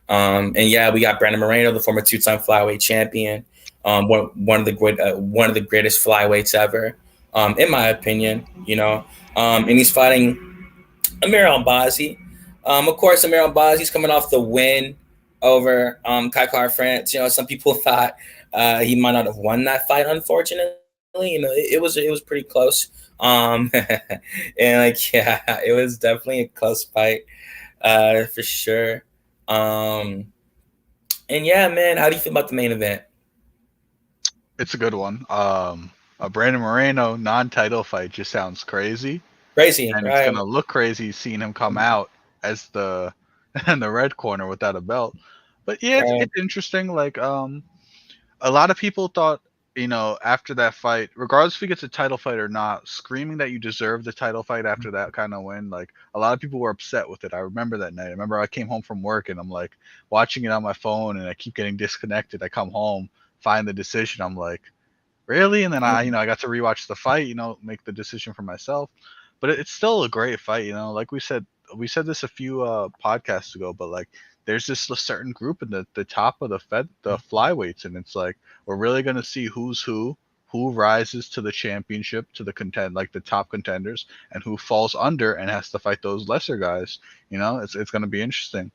And yeah, we got Brandon Moreno, the former two-time flyweight champion, one of the greatest flyweights ever, in my opinion. And he's fighting Amir Albazi. Of course, Amir Albazi's coming off the win over Kai France. Some people thought he might not have won that fight. Unfortunately, it was pretty close. And like, yeah, it was definitely a close fight for sure. And yeah, man, how do you feel about the main event? It's a good one. A Brandon Moreno non-title fight just sounds crazy. Crazy, and right? It's gonna look crazy seeing him come out as the in the red corner without a belt. But yeah, it's interesting. Like, a lot of people thought, after that fight, regardless if he gets a title fight or not, screaming that you deserve the title fight after that kind of win, like, a lot of people were upset with it. I remember that night. I remember I came home from work and I'm like watching it on my phone and I keep getting disconnected. I come home, find the decision. I'm like, really? And then I got to rewatch the fight, make the decision for myself. But it's still a great fight, like we said this a few podcasts ago, but like, there's this certain group in the top of the flyweights, and it's like, we're really going to see who's who rises to the championship, to the the top contenders, and who falls under and has to fight those lesser guys. It's going to be interesting.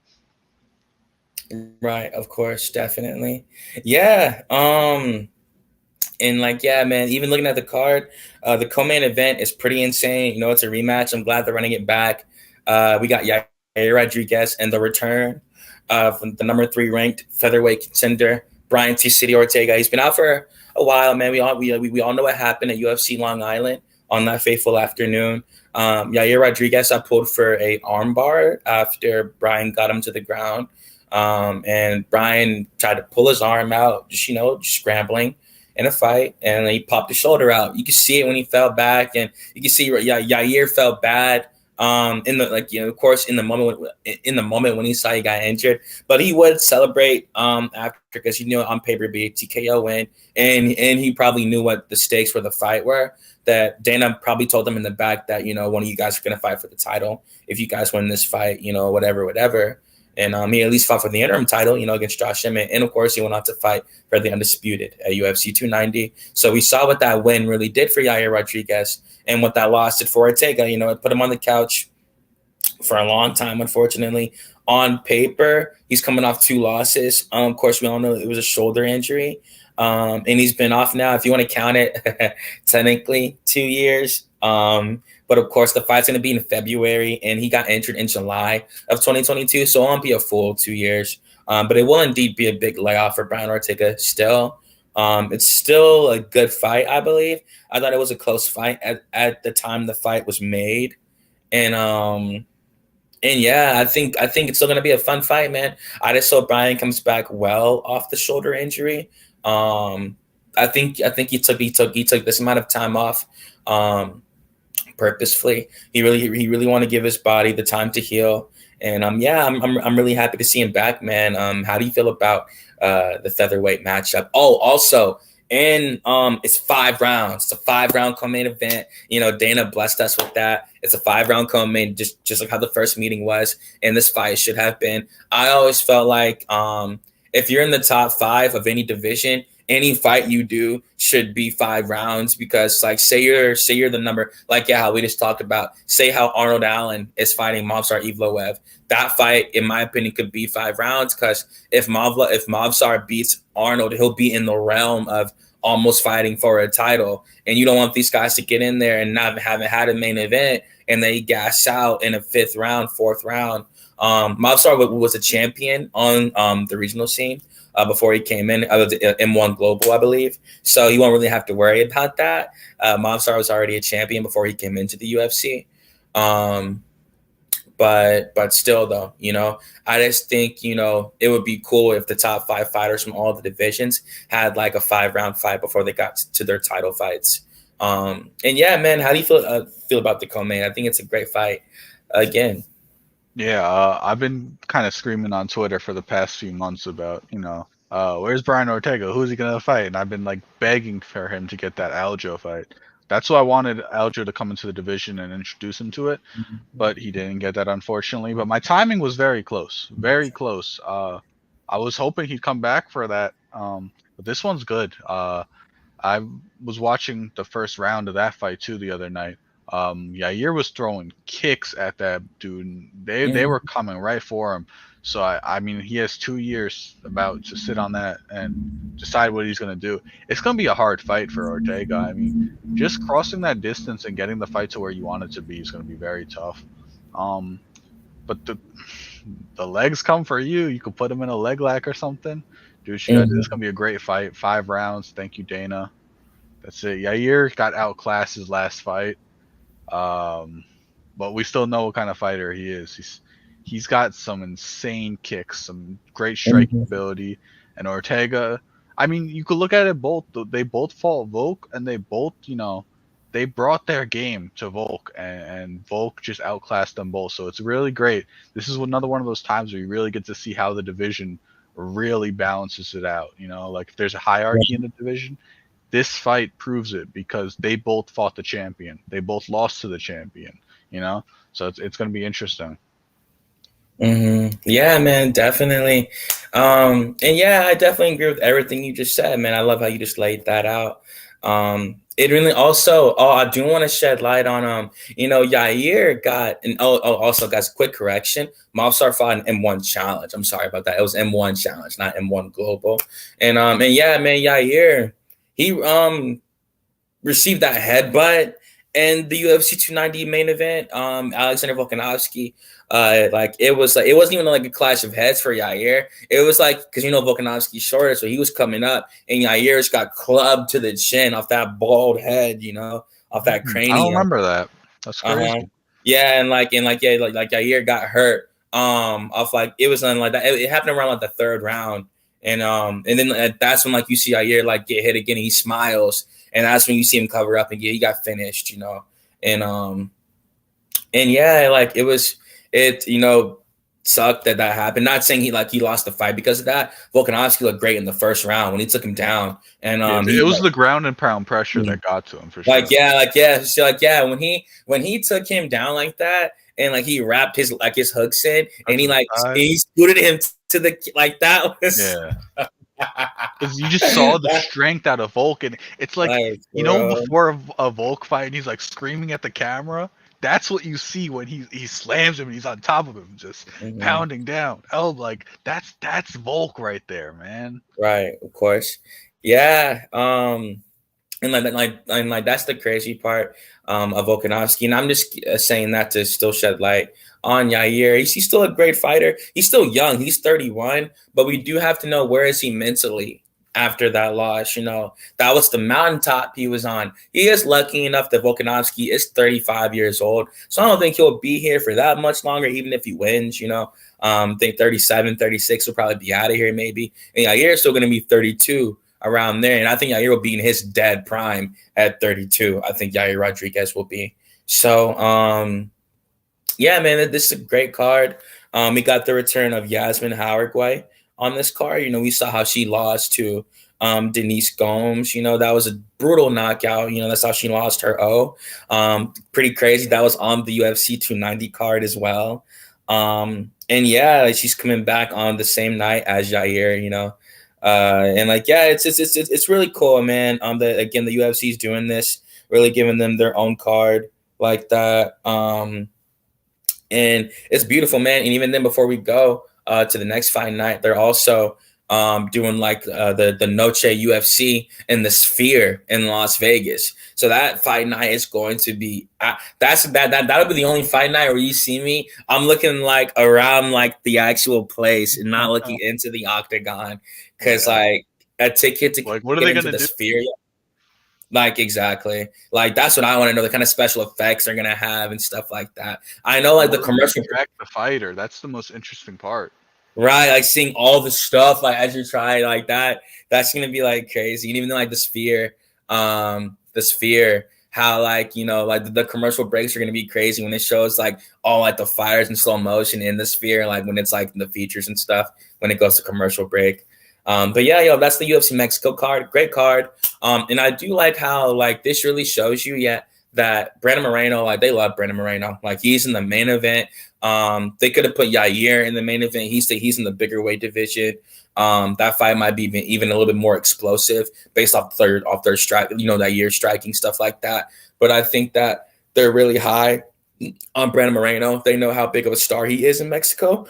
Right, of course, definitely. Yeah. And like, yeah, man, even looking at the card, the co-main event is pretty insane. It's a rematch. I'm glad they're running it back. We got Yair Rodriguez and the return from the number 3 ranked featherweight contender, Brian T. City Ortega. He's been out for a while, man. We all know what happened at UFC Long Island on that fateful afternoon. Yair Rodriguez I pulled for a armbar after Brian got him to the ground. And Brian tried to pull his arm out, just scrambling in a fight, and he popped his shoulder out. You could see it when he fell back, and you can see Yair felt bad. Of course, in the moment when he saw he got injured, but he would celebrate after, because on paper be a TKO win, and he probably knew what the stakes for the fight were. That Dana probably told him in the back that one of you guys are going to fight for the title if you guys win this fight, whatever. And he at least fought for the interim title, against Josh Emmett. And, of course, he went on to fight for the undisputed at UFC 290. So we saw what that win really did for Yair Rodriguez and what that loss did for Ortega. It put him on the couch for a long time, unfortunately. On paper, he's coming off 2 losses. Of course, we all know it was a shoulder injury. And he's been off now, if you want to count it, technically 2 years. But of course, the fight's going to be in February, and he got injured in July of 2022. So it won't be a full 2 years. But it will indeed be a big layoff for Brian Ortega still. It's still a good fight, I believe. I thought it was a close fight at the time the fight was made. And yeah, I think it's still going to be a fun fight, man. I just hope Brian comes back well off the shoulder injury. I think he took this amount of time off purposefully. He really want to give his body the time to heal. And I'm really happy to see him back, man. How do you feel about the featherweight matchup? Oh, also, and it's 5 rounds. It's a 5-round co-main event. Dana blessed us with that. It's a 5-round co-main, just like how the first meeting was, and this fight should have been. I always felt like if you're in the top 5 of any division any fight you do should be 5 rounds, because like say you're the number, like how we just talked about, say how Arnold Allen is fighting Movsar Evloev. That fight, in my opinion, could be 5 rounds, because if Movsar beats Arnold, he'll be in the realm of almost fighting for a title. And you don't want these guys to get in there and not haven't had a main event and they gas out in a 5th round, 4th round. Mobstar was a champion on the regional scene before he came in, M1 Global, I believe. So you won't really have to worry about that. Mobstar was already a champion before he came into the UFC. But still, though, I just think, it would be cool if the top 5 fighters from all the divisions had like a 5-round fight before they got to their title fights. And yeah, man, how do you feel about the co-main? I think it's a great fight again. Yeah, I've been kind of screaming on Twitter for the past few months about, where's Brian Ortega? Who's he gonna fight? And I've been like begging for him to get that Aljo fight. That's why I wanted Aljo to come into the division and introduce him to it, but he didn't get that, unfortunately. But my timing was very close, very close. I was hoping he'd come back for that, but this one's good. I was watching the first round of that fight too the other night. Yair was throwing kicks at that dude. They were coming right for him. So I mean, he has 2 years about to sit on that and decide what he's gonna do. It's gonna be a hard fight for Ortega. I mean, just crossing that distance and getting the fight to where you want it to be is gonna be very tough. But the legs come for you. You could put him in a leg lock or something. Dude, this is gonna be a great fight. 5 rounds. Thank you, Dana. That's it. Yair got outclassed his last fight. But we still know what kind of fighter he is. He's got some insane kicks, some great striking ability. And Ortega, I mean, you could look at it both. They both fought Volk, and they both, they brought their game to Volk, and Volk just outclassed them both. So it's really great. This is another one of those times where you really get to see how the division really balances it out. Like if there's a hierarchy in the division, this fight proves it, because they both fought the champion. They both lost to the champion, So it's going to be interesting. Yeah, man, definitely. And yeah, I definitely agree with everything you just said, man. I love how you just laid that out. It really also, I do want to shed light on, Yair got, and also guys, quick correction. Mobstar fought an M1 challenge. I'm sorry about that. It was M1 challenge, not M1 global. And yeah, man, Yair, he received that headbutt in the UFC 290 main event. Alexander Volkanovski, it wasn't even like a clash of heads for Yair. It was like, because Volkanovski's shorter, so he was coming up, and Yair's got clubbed to the chin off that bald head, off that cranium. I don't remember that. That's crazy. Yeah, and Yair got hurt. Off it was like that. It happened around like the 3rd round. And then that's when you see Yair get hit again, and he smiles, and that's when you see him cover up and he got finished, and yeah, it sucked that happened. Not saying he lost the fight because of that. Volkanovski looked great in the 1st round when he took him down, and it was the ground and pound pressure that got to him for sure. When he took him down like that, and he wrapped his hooks in, and he scooted him to the that was because you just saw the strength out of Volk, and it's before a Volk fight, and he's screaming at the camera. That's what you see when he slams him and he's on top of him, just pounding down. That's Volk right there, man. Right, of course, yeah. And that's the crazy part of Volkanovski, and I'm just saying that to still shed light on Yair. He's still a great fighter. He's still young. He's 31, but we do have to know, where is he mentally after that loss? That was the mountaintop he was on. He is lucky enough that Volkanovski is 35 years old, so I don't think he'll be here for that much longer, even if he wins. I think 37, 36 will probably be out of here maybe, and Yair is still going to be 32 around there, and I think Yair will be in his dead prime at 32. I think Yair Rodriguez will be. So yeah, man, this is a great card. We got the return of Yasmin Hauerguay on this card. We saw how she lost to Denise Gomes. That was a brutal knockout. That's how she lost her O. Pretty crazy. That was on the UFC 290 card as well. And yeah, she's coming back on the same night as Yair. And like, yeah, it's really cool, man. The UFC is doing this, really giving them their own card like that. And it's beautiful, man. And even then, before we go to the next fight night, they're also doing like the Noche UFC in the Sphere in Las Vegas. So that fight night is going to be that'll be the only fight night where you see me. I'm looking like around like the actual place and not looking into the octagon because Yeah. like a ticket to Like, what are get they into gonna the do? Sphere. Like exactly. Like that's what I want to know, the kind of special effects they're gonna have and stuff like that. I know And like the what are they gonna commercial. track the fighter? That's the most interesting part. Right, like seeing all the stuff like as you try like that, that's gonna be like crazy. And even though like the sphere, how like like the commercial breaks are gonna be crazy when it shows like all like the fires in slow motion in the sphere, like when it's like the features and stuff when it goes to commercial break. But yeah, that's the UFC Mexico card, great card. And I do like how like this really shows you, that Brandon Moreno, like they love Brandon Moreno, like he's in the main event. They could have put Yair in the main event. He's in the bigger weight division. That fight might be even a little bit more explosive based off third strike, that year striking stuff like that. But I think that they're really high on Brandon Moreno. They know how big of a star he is in Mexico.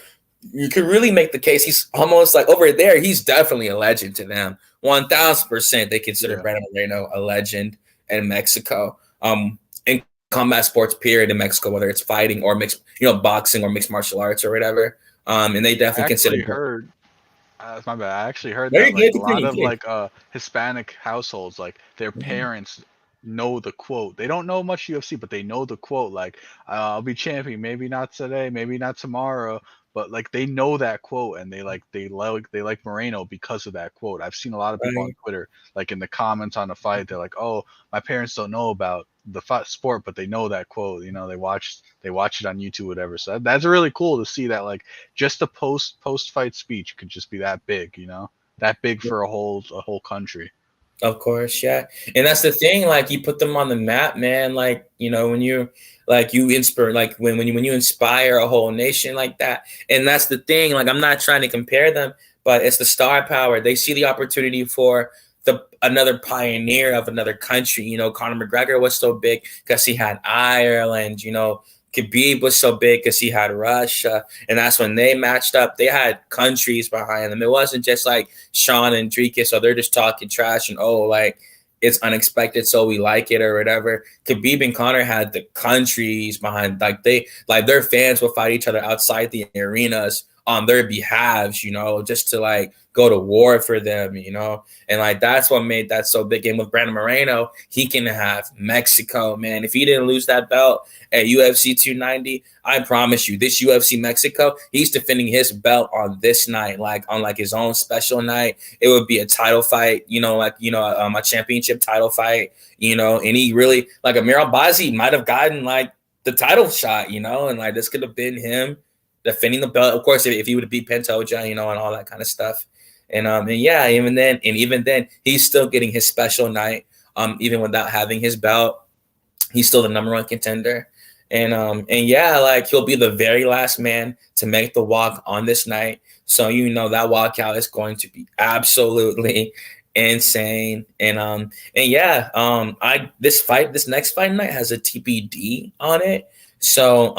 You can really make the case he's almost like over there. He's definitely a legend to them. 1,000% they consider Yeah. Brandon Moreno a legend in Mexico. In combat sports period in Mexico, whether it's fighting or mixed, boxing or mixed martial arts or whatever. And they I definitely consider. actually heard my bad. I actually heard Very that like good, a lot continue, of please. like Hispanic households, like their Mhm. parents know the quote. They don't know much UFC, but they know the quote. Like, I'll be champion. Maybe not today. Maybe not tomorrow. But like they know that quote, and they like Moreno because of that quote. I've seen a lot of people on Right. Twitter, like in the comments on the fight, they're like, "Oh, my parents don't know about the fight sport, but they know that quote. They watch it on YouTube, whatever." So that's really cool to see that like just a post fight speech could just be that big, that big for a whole country. Of course, yeah. And that's the thing, like you put them on the map, man. Like, when you inspire, like when you inspire a whole nation like that. And that's the thing, like I'm not trying to compare them, but it's the star power. They see the opportunity for another pioneer of another country. Conor McGregor was so big because he had Ireland, Khabib was so big because he had Russia. And that's when they matched up. They had countries behind them. It wasn't just like Sean and Drika, so they're just talking trash and like it's unexpected, so we like it or whatever. Khabib and Connor had the countries behind, like their fans will fight each other outside the arenas on their behalves, just to like go to war for them, and like that's what made that so big. And with Brandon Moreno, he can have Mexico, man. If he didn't lose that belt at UFC 290, I promise you, this UFC Mexico, he's defending his belt on this night, like on like his own special night. It would be a title fight, a championship title fight, and he really like Amir Albazi might have gotten like the title shot, and like this could have been him defending the belt. Of course, if he would have beat Pantoja, and all that kind of stuff. And yeah, even then, he's still getting his special night. Even without having his belt, he's still the number one contender. And yeah, like he'll be the very last man to make the walk on this night. So that walkout is going to be absolutely insane. And yeah, this next fight night has a TBD on it. So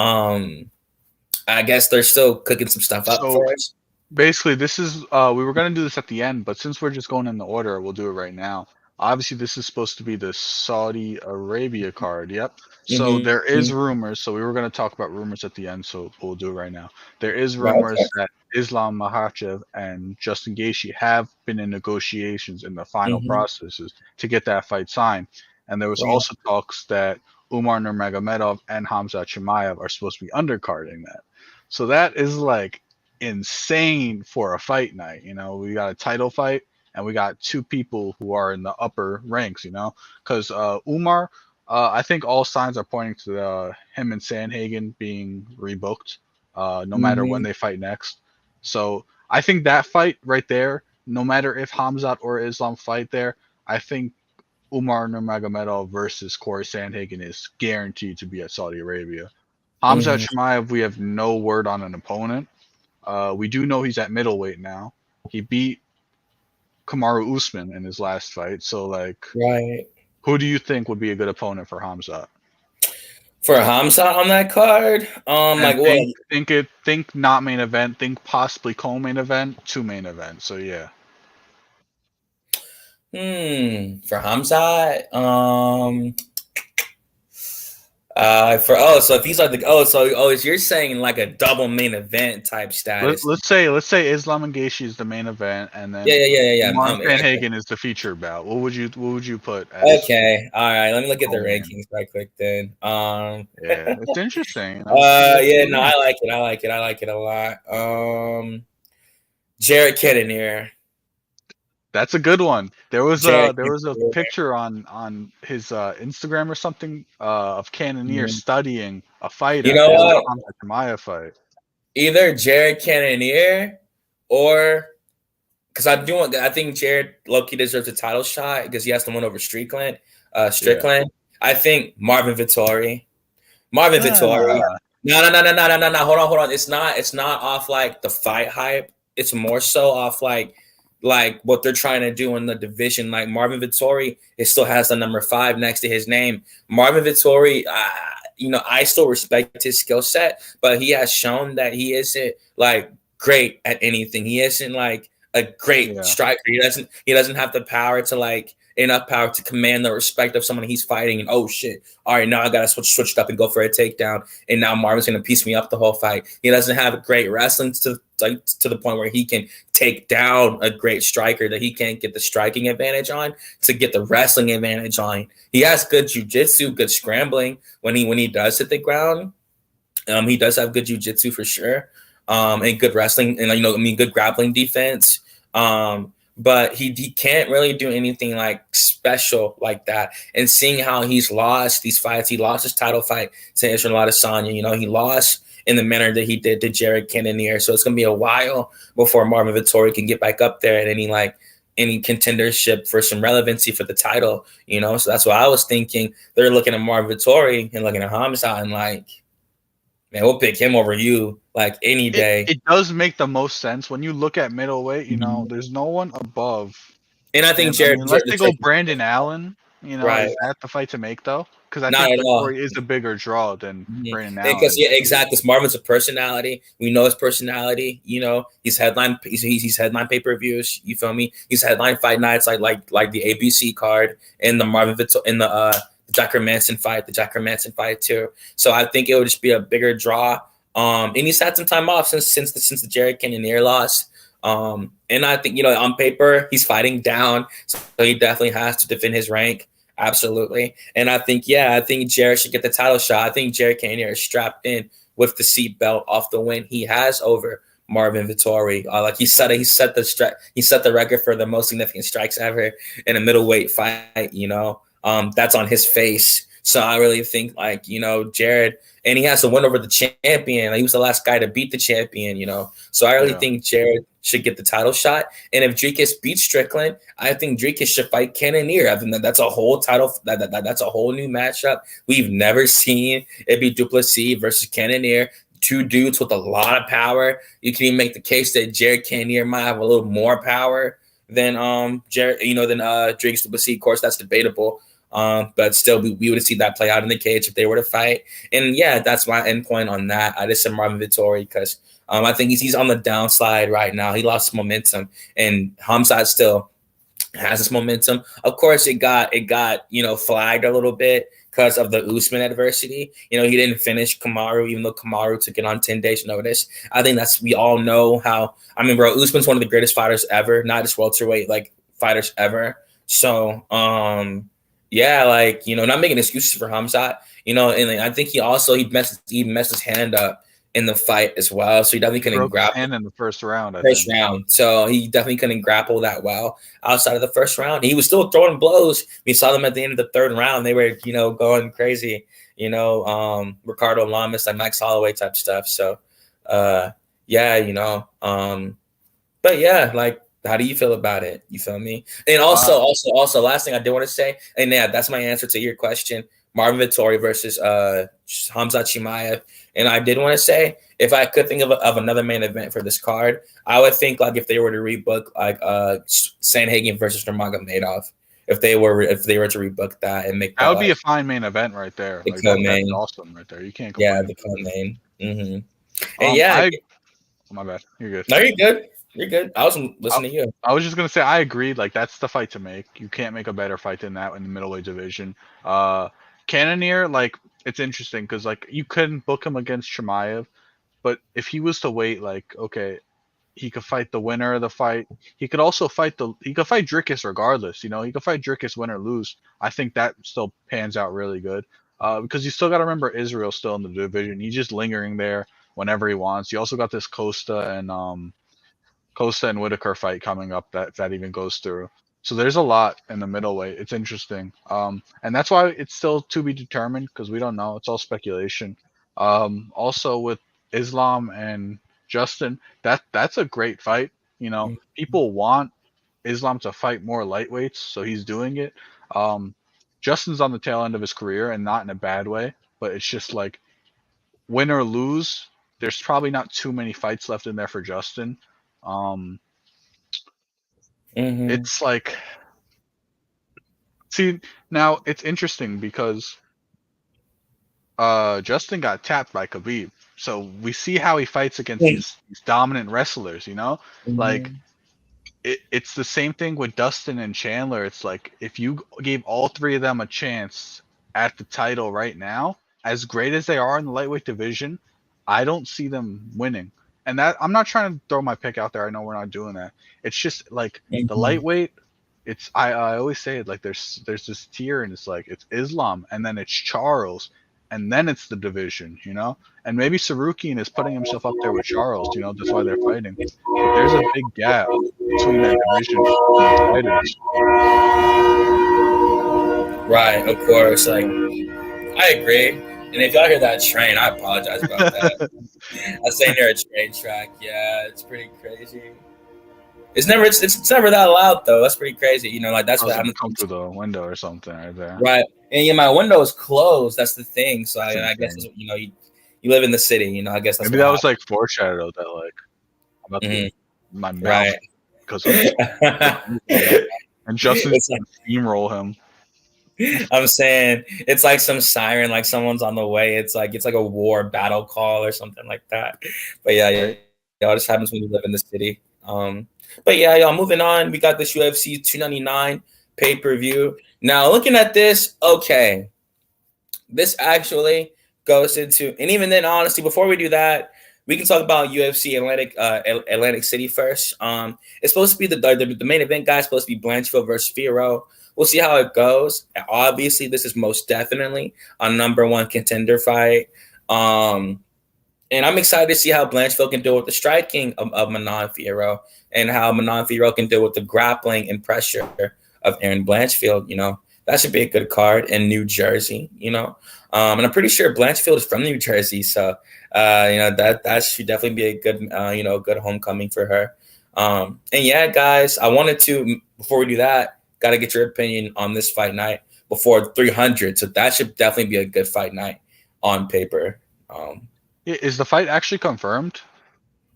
I guess they're still cooking some stuff up So for us. basically, this is we were gonna do this at the end, but since we're just going in the order, we'll do it right now. Obviously, this is supposed to be the Saudi Arabia card. Yep. So there is Mm-hmm. rumors. So we were gonna talk about rumors at the end, so we'll do it right now. There is Right. Okay. rumors that Islam Makhachev and Justin Gaethje have been in negotiations in the final Mm-hmm. processes to get that fight signed, and there was Right. also talks that Umar Nurmagomedov and Hamza Chimaev are supposed to be undercarding that. So that is like insane for a fight night. We got a title fight and we got two people who are in the upper ranks. Because Umar, I think all signs are pointing to him and Sandhagen being rebooked, no matter when Mm-hmm. they fight next. So I think that fight right there, no matter if Hamzat or Islam fight there, I think Umar Nurmagomedov versus Corey Sandhagen is guaranteed to be at Saudi Arabia. Hamzat Mm-hmm. Chimaev, we have no word on an opponent. We do know he's at middleweight now. He beat Kamaru Usman in his last fight. So like, Right. who do you think would be a good opponent for Hamzat? For Hamza on that card, And like what? think not main event, think possibly co-main event to main event. So yeah. For Hamza, so if he's like you're saying like a double main event type status. Let's say Islam and Gaethje is the main event, and then Yeah. Martin Van Hagen is the feature bout. What would you put as? Okay, all right. Let me look at the Oh, man. rankings right quick then. Yeah, it's interesting. Yeah, no, I like it a lot. Jared Cannonier. That's a good one. There was a Cannonier. picture on his Instagram or something of Cannonier Mhm. studying a fight You know after what? the Hamza Chimaev fight. Either Jared Cannonier or because I think Jared Loki deserves a title shot because he has to win over Strickland. Strickland. Yeah. I think Marvin Vittori. Marvin Vittori. No. Hold on. It's not off like the fight hype. It's more so off like what they're trying to do in the division. Like Marvin Vittori, it still has the number 5 next to his name. Marvin Vittori, I still respect his skill set, but he has shown that he isn't like great at anything. He isn't like a great striker. He doesn't have the power to like enough power to command the respect of someone he's fighting. And oh shit, all right, now I gotta switch up and go for a takedown. And now Marvin's gonna piece me up the whole fight. He doesn't have great wrestling to the point where he can take down a great striker that he can't get the striking advantage on to get the wrestling advantage on. He has good jiu-jitsu, good scrambling when he does hit the ground. He does have good jiu-jitsu for sure. And good wrestling and good grappling defense. But he can't really do anything like special like that. And seeing how he's lost these fights, he lost his title fight to Israel Adesanya. He lost in the manner that he did to Jared Cannonier. So it's gonna be a while before Marvin Vittori can get back up there at any contendership for some relevancy for the title. So that's what I was thinking. They're looking at Marvin Vittori and looking at Hamza and like, man, we'll pick him over you like any day. It does make the most sense when you look at middleweight. There's no one above. And I think Jared, unless they go Brandon Allen, right. Is that the fight to make though? Because I think Vittori is a bigger draw than Brandon Allen. Because exactly. Because Marvin's a personality. We know his personality. He's headline pay-per-views. You feel me? He's headline fight nights like the ABC card and the Marvin Vittori in the Jack Hermanson fight too. So I think it would just be a bigger draw. And he's had some time off since the Jared Cannonier loss. And I think on paper he's fighting down, so he definitely has to defend his rank. Absolutely. And I think Jared should get the title shot. I think Jared Cannonier is strapped in with the seatbelt off the win he has over Marvin Vittori. Like he set the record for the most significant strikes ever in a middleweight fight. That's on his face. So I really think Jared, and he has to win over the champion. He was the last guy to beat the champion. So I really think Jared should get the title shot. And if Dricus beats Strickland, I think Dricus should fight Cannonier. I think that's a whole title. That's a whole new matchup. We've never seen it be Duplessis versus Cannonier. Two dudes with a lot of power. You can even make the case that Jared Cannonier might have a little more power than Dricus Duplessis. Of course, that's debatable. But still, we would see that play out in the cage if they were to fight. And yeah, that's my endpoint on that. I just said Marvin Vittori because I think he's on the downslide right now. He lost momentum, and Hamzat still has this momentum. Of course, it got flagged a little bit because of the Usman adversity. He didn't finish Kamaru, even though Kamaru took it on 10 days notice. I think we all know how. I mean, bro, Usman's one of the greatest fighters ever, not just welterweight fighters ever. So, yeah, not making excuses for Hamzat, and I think he messed his hand up in the fight as well, so he definitely couldn't grapple. And in the first round, so he definitely couldn't grapple that well outside of the first round. He was still throwing blows. We saw them at the end of the third round; they were going crazy. Ricardo Lamas, like Max Holloway type stuff. So, yeah, but yeah, how do you feel about it? You feel me? And also, last thing I did want to say, and yeah, that's my answer to your question. Marvin Vettori versus Hamza Chimaev. And I did want to say, if I could think of another main event for this card, I would think like if they were to rebook like Sandhagen versus Nurmagomedov, if they were to rebook that and make That that would be like a fine main event right there. the Like that's co-main. awesome right there. You can't Yeah, complain. the co-main. And yeah, Oh, my bad. You're good. no, you're good. You're good. I was listening to you. I was just gonna say I agreed. Like that's the fight to make. You can't make a better fight than that in the middleweight division. Cannonier, like it's interesting because like you couldn't book him against Chimaev, but if he was to wait, like okay, he could fight the winner of the fight. He could also fight Dricus regardless. You know, he could fight Dricus win or lose. I think that still pans out really good. Because you still got to remember Israel's still in the division. He's just lingering there whenever he wants. You also got this Costa and Whitaker fight coming up that even goes through. So there's a lot in the middleweight. It's interesting. And that's why it's still to be determined because we don't know. It's all speculation. Also with Islam and Justin, that's a great fight. You know, people want Islam to fight more lightweights, so he's doing it. Justin's on the tail end of his career and not in a bad way, but it's just like win or lose, there's probably not too many fights left in there for Justin. It's like, see, now it's interesting because Justin got tapped by Khabib. So we see how he fights against these dominant wrestlers, you know? Like, it's the same thing with Dustin and Chandler. It's like, if you gave all three of them a chance at the title right now, as great as they are in the lightweight division, I don't see them winning. And that I'm not trying to throw my pick out there. I know we're not doing that. It's just like the lightweight. It's I always say it like there's this tier and it's like it's Islam and then it's Charles and then it's the division, you know. And maybe Sarukian is putting himself up there with Charles, you know. That's why they're fighting. But there's a big gap between that division and the fighters. Right, of course. Like I agree. And if y'all hear that train, I apologize about that. I say near a train track. Yeah, it's pretty crazy. It's never that loud though. That's pretty crazy. You know, like that's what happens. Come through the window or something right there. Right, and yeah, my window is closed. That's the thing. So I guess you know you live in the city. You know, I guess that's maybe that was like foreshadowed that like I'm about to my mouth right because of and Justin's gonna steamroll him. I'm saying it's like some siren, like someone's on the way. It's like a war battle call or something like that. But yeah, it just happens when you live in the city. But yeah, y'all, moving on. We got this UFC 299 pay-per-view. Now looking at this, okay, this actually goes into, and even then, honestly, before we do that, we can talk about UFC Atlantic City first. It's supposed to be the main event, guys. Supposed to be Blanchfield versus Fierro. We'll see how it goes. Obviously, this is most definitely a number one contender fight. And I'm excited to see how Blanchfield can deal with the striking of Manon Fierro and how Manon Fierro can deal with the grappling and pressure of Aaron Blanchfield. You know, that should be a good card in New Jersey, you know. And I'm pretty sure Blanchfield is from New Jersey. So, you know, that should definitely be a good, good homecoming for her. And yeah, guys, I wanted to, before we do that, got to get your opinion on this fight night before 300. So that should definitely be a good fight night on paper. Is the fight actually confirmed?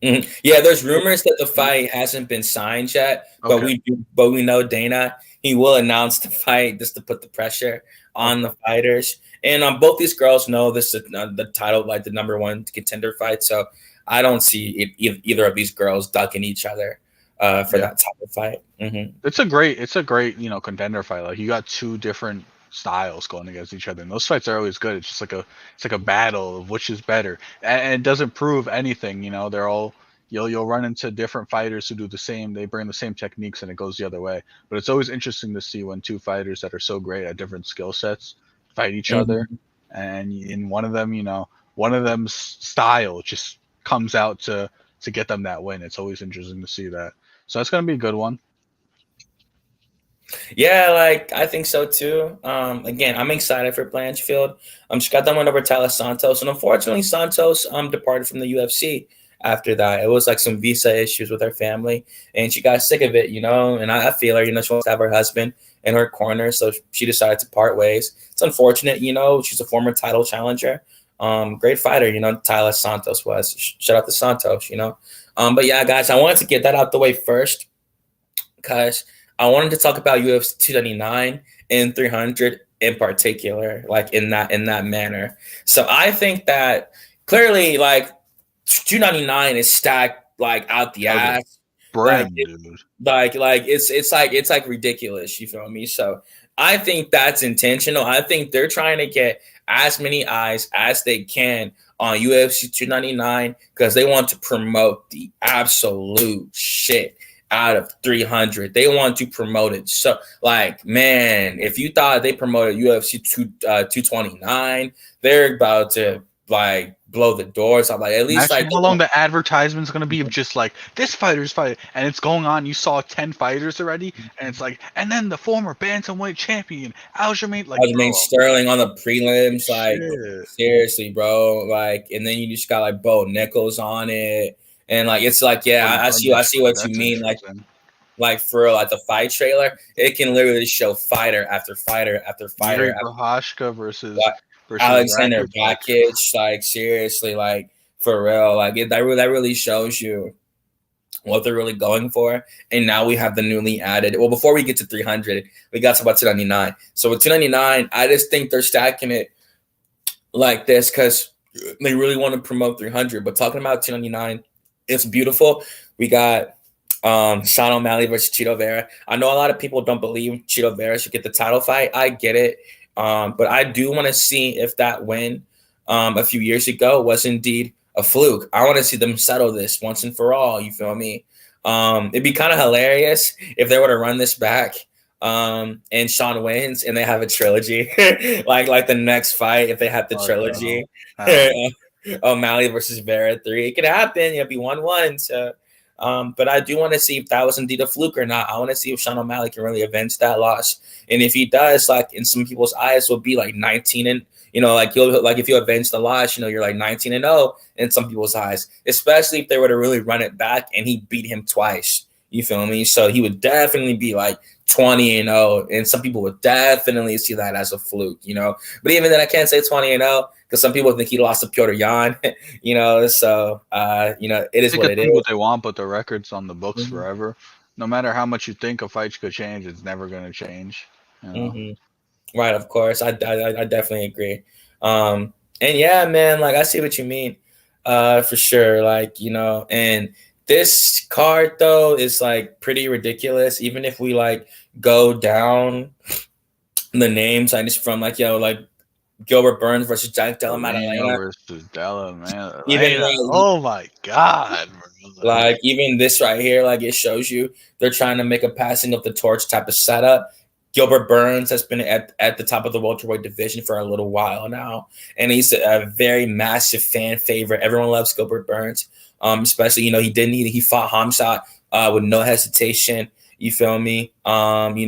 Yeah, there's rumors that the fight hasn't been signed yet, but we know Dana, he will announce the fight just to put the pressure on the fighters. And both these girls know this is the title, like the number one contender fight. So I don't see either of these girls ducking each other for that type of fight. It's a great contender fight. Like you got two different styles going against each other, and those fights are always good. It's just like a battle of which is better, and it doesn't prove anything. You know, they're all you'll run into different fighters who do the same. They bring the same techniques, and it goes the other way. But it's always interesting to see when two fighters that are so great at different skill sets fight each other, and in one of them's style just comes out to get them that win. It's always interesting to see that. So that's gonna be a good one. Yeah, like I think so too. Again, I'm excited for Blanchfield. She got that one over Talis Santos, and unfortunately, Santos departed from the UFC after that. It was like some visa issues with her family, and she got sick of it, you know. And I feel her, you know, she wants to have her husband in her corner, so she decided to part ways. It's unfortunate, you know. She's a former title challenger, great fighter, you know. Tyler Santos was. Shout out to Santos, you know. But yeah, guys, I wanted to get that out the way first because I wanted to talk about UFC 299 and 300 in particular, like in that manner. So I think that clearly, like 299 is stacked like out the Out the ass. Like brim, dude. it's like ridiculous. You feel me? So I think that's intentional. I think they're trying to get as many eyes as they can on UFC 299 because they want to promote the absolute shit out of 300. They want to promote it. So like, man, if you thought they promoted UFC 229, they're about to like blow the doors off. Like at least Imagine like how long the advertisement's gonna be of just like this fighter's fight, and it's going on. You saw 10 fighters already, and it's like, and then the former bantamweight champion Aljamain, like, Aljamain bro, Sterling on the prelims, like shit. seriously, bro. Like, and then you just got like Bo Nichols on it, and like it's like, yeah, Cody I Brundage, see what you that's mean. interesting. Like for real, like the fight trailer, it can literally show fighter after fighter after Yuri fighter after Prohashka versus Alexander Rakic, like, Rakic. Like seriously, like for real, like that really shows you what they're really going for. And now we have the newly added. Well, before we get to 300, we got to about 299. So with 299, I just think they're stacking it like this because they really want to promote 300. But talking about 299, it's beautiful. We got Sean O'Malley versus Chito Vera. I know a lot of people don't believe Chito Vera should get the title fight. I get it. But I do want to see if that win a few years ago was indeed a fluke. I want to see them settle this once and for all. You feel me? It'd be kind of hilarious if they were to run this back and Sean wins and they have a trilogy like the next fight if they have the trilogy. O'Malley versus Vera 3. It could happen. It'll be 1-1. So but I do want to see if that was indeed a fluke or not. I want to see if Sean O'Malley can really avenge that loss. And if he does, like in some people's eyes, will be like 19 and like if you avenge the loss, you're like 19-0 in some people's eyes, especially if they were to really run it back and he beat him twice. You feel me? So he would definitely be like 20-0, and some people would definitely see that as a fluke, But even then, I can't say 20-0 because some people think he lost to Piotr Jan, So it is what it is. What they want, but the record's on the books forever. No matter how much you think a fight could change, it's never going to change. Right, of course. I definitely agree. And yeah, man, like I see what you mean, for sure. Like, and this card though is like pretty ridiculous. Even if we like go down the names, I just from like Gilbert Burns versus Jack Della Maddalena versus Della, man. Even oh my god, like even this right here, like it shows you they're trying to make a passing of the torch type of setup. Gilbert Burns has been at the top of the welterweight division for a little while now, and he's a very massive fan favorite. Everyone loves Gilbert Burns, especially he fought Hamzat with no hesitation. You feel me? And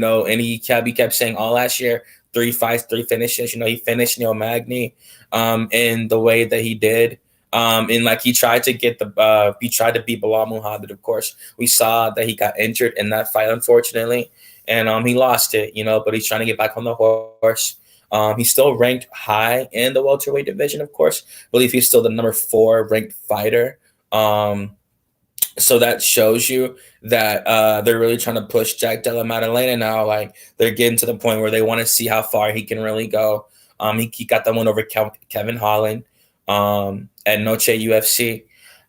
he kept saying all last year, 3 fights, 3 finishes. He finished Neil Magny, in the way that he did. And like he tried to beat Bilal Muhammad. Of course, we saw that he got injured in that fight, unfortunately. And he lost it, but he's trying to get back on the horse. He's still ranked high in the welterweight division, of course. I believe he's still the number 4 ranked fighter. So that shows you that they're really trying to push Jack Della Maddalena now. Like they're getting to the point where they want to see how far he can really go. He got that one over Kevin Holland at Noche UFC.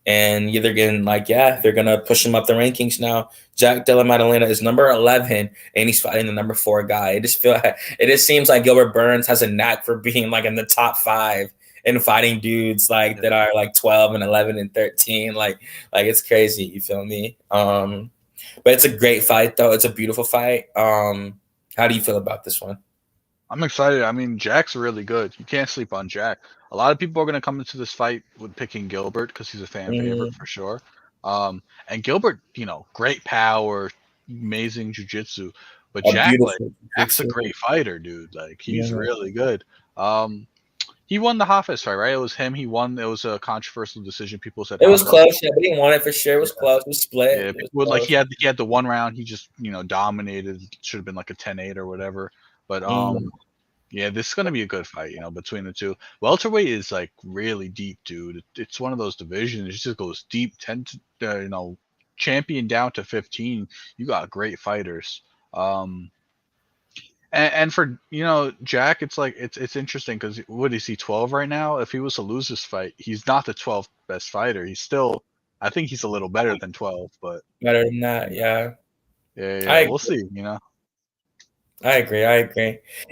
And they're getting they're going to push him up the rankings now. Jack Della Maddalena is number 11, and he's fighting the number 4 guy. It just seems like Gilbert Burns has a knack for being like in the top 5 and fighting dudes that are like 12 and 11 and 13. Like it's crazy. You feel me? But it's a great fight though. It's a beautiful fight. How do you feel about this one? I'm excited. I mean, Jack's really good. You can't sleep on Jack. A lot of people are going to come into this fight with picking Gilbert because he's a fan favorite for sure. And Gilbert, great power, amazing jiu-jitsu. But Jack's a great fighter, dude. Like he's really good. He He won the Hafez fight, right? It was him. He won. It was a controversial decision. People said It was Hafez. close, yeah, but he didn't want it for sure. It was close. It was split. Yeah, It was people like close. he had the one round. He just dominated. Should have been like a 10-8 or whatever. But yeah, this is gonna be a good fight, between the two. Welterweight is like really deep, dude. It's one of those divisions. It just goes deep. 10 to champion down to 15. You got great fighters. And for Jack, it's like it's interesting because what is he 12 right now? If he was to lose this fight, he's not the 12th best fighter. He's still, I think he's a little better than 12, but Better than that, yeah. yeah, I we'll see. I agree.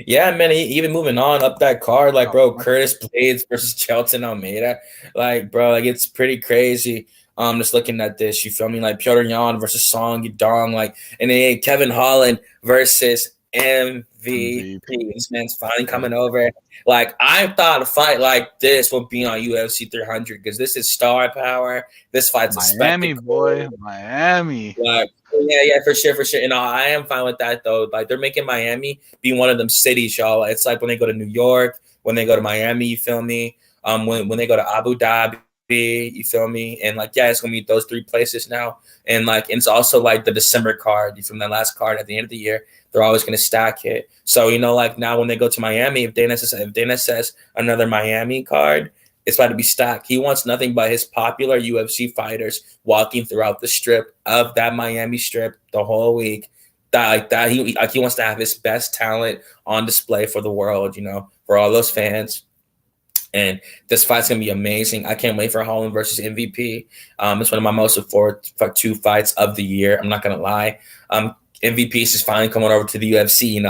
Yeah, man. Even moving on up that card, like, bro, Curtis Blades versus Chelton Almeida, like, bro, like it's pretty crazy. Just looking at this, you feel me? Like Piotr Yan versus Song Yudong, like, and then Kevin Holland versus MVP. This man's finally coming over. Like, I thought a fight like this would be on UFC 300 because this is star power. This fight's a spectacle. Boy, Miami. Like, yeah, for sure. And I am fine with that though. Like, they're making Miami be one of them cities, y'all. It's like when they go to New York, when they go to Miami, you feel me? When they go to Abu Dhabi, you feel me? And like, yeah, it's gonna be those three places now. And like, it's also like the December card from the last card at the end of the year. They're always gonna stack it. So like now when they go to Miami, if Dana says another Miami card, it's about to be stacked. He wants nothing but his popular UFC fighters walking throughout the strip of that Miami strip the whole week. He wants to have his best talent on display for the world, for all those fans. And this fight's gonna be amazing. I can't wait for Holland versus MVP. It's one of my most forward two fights of the year. I'm not gonna lie. MVP is just finally coming over to the UFC.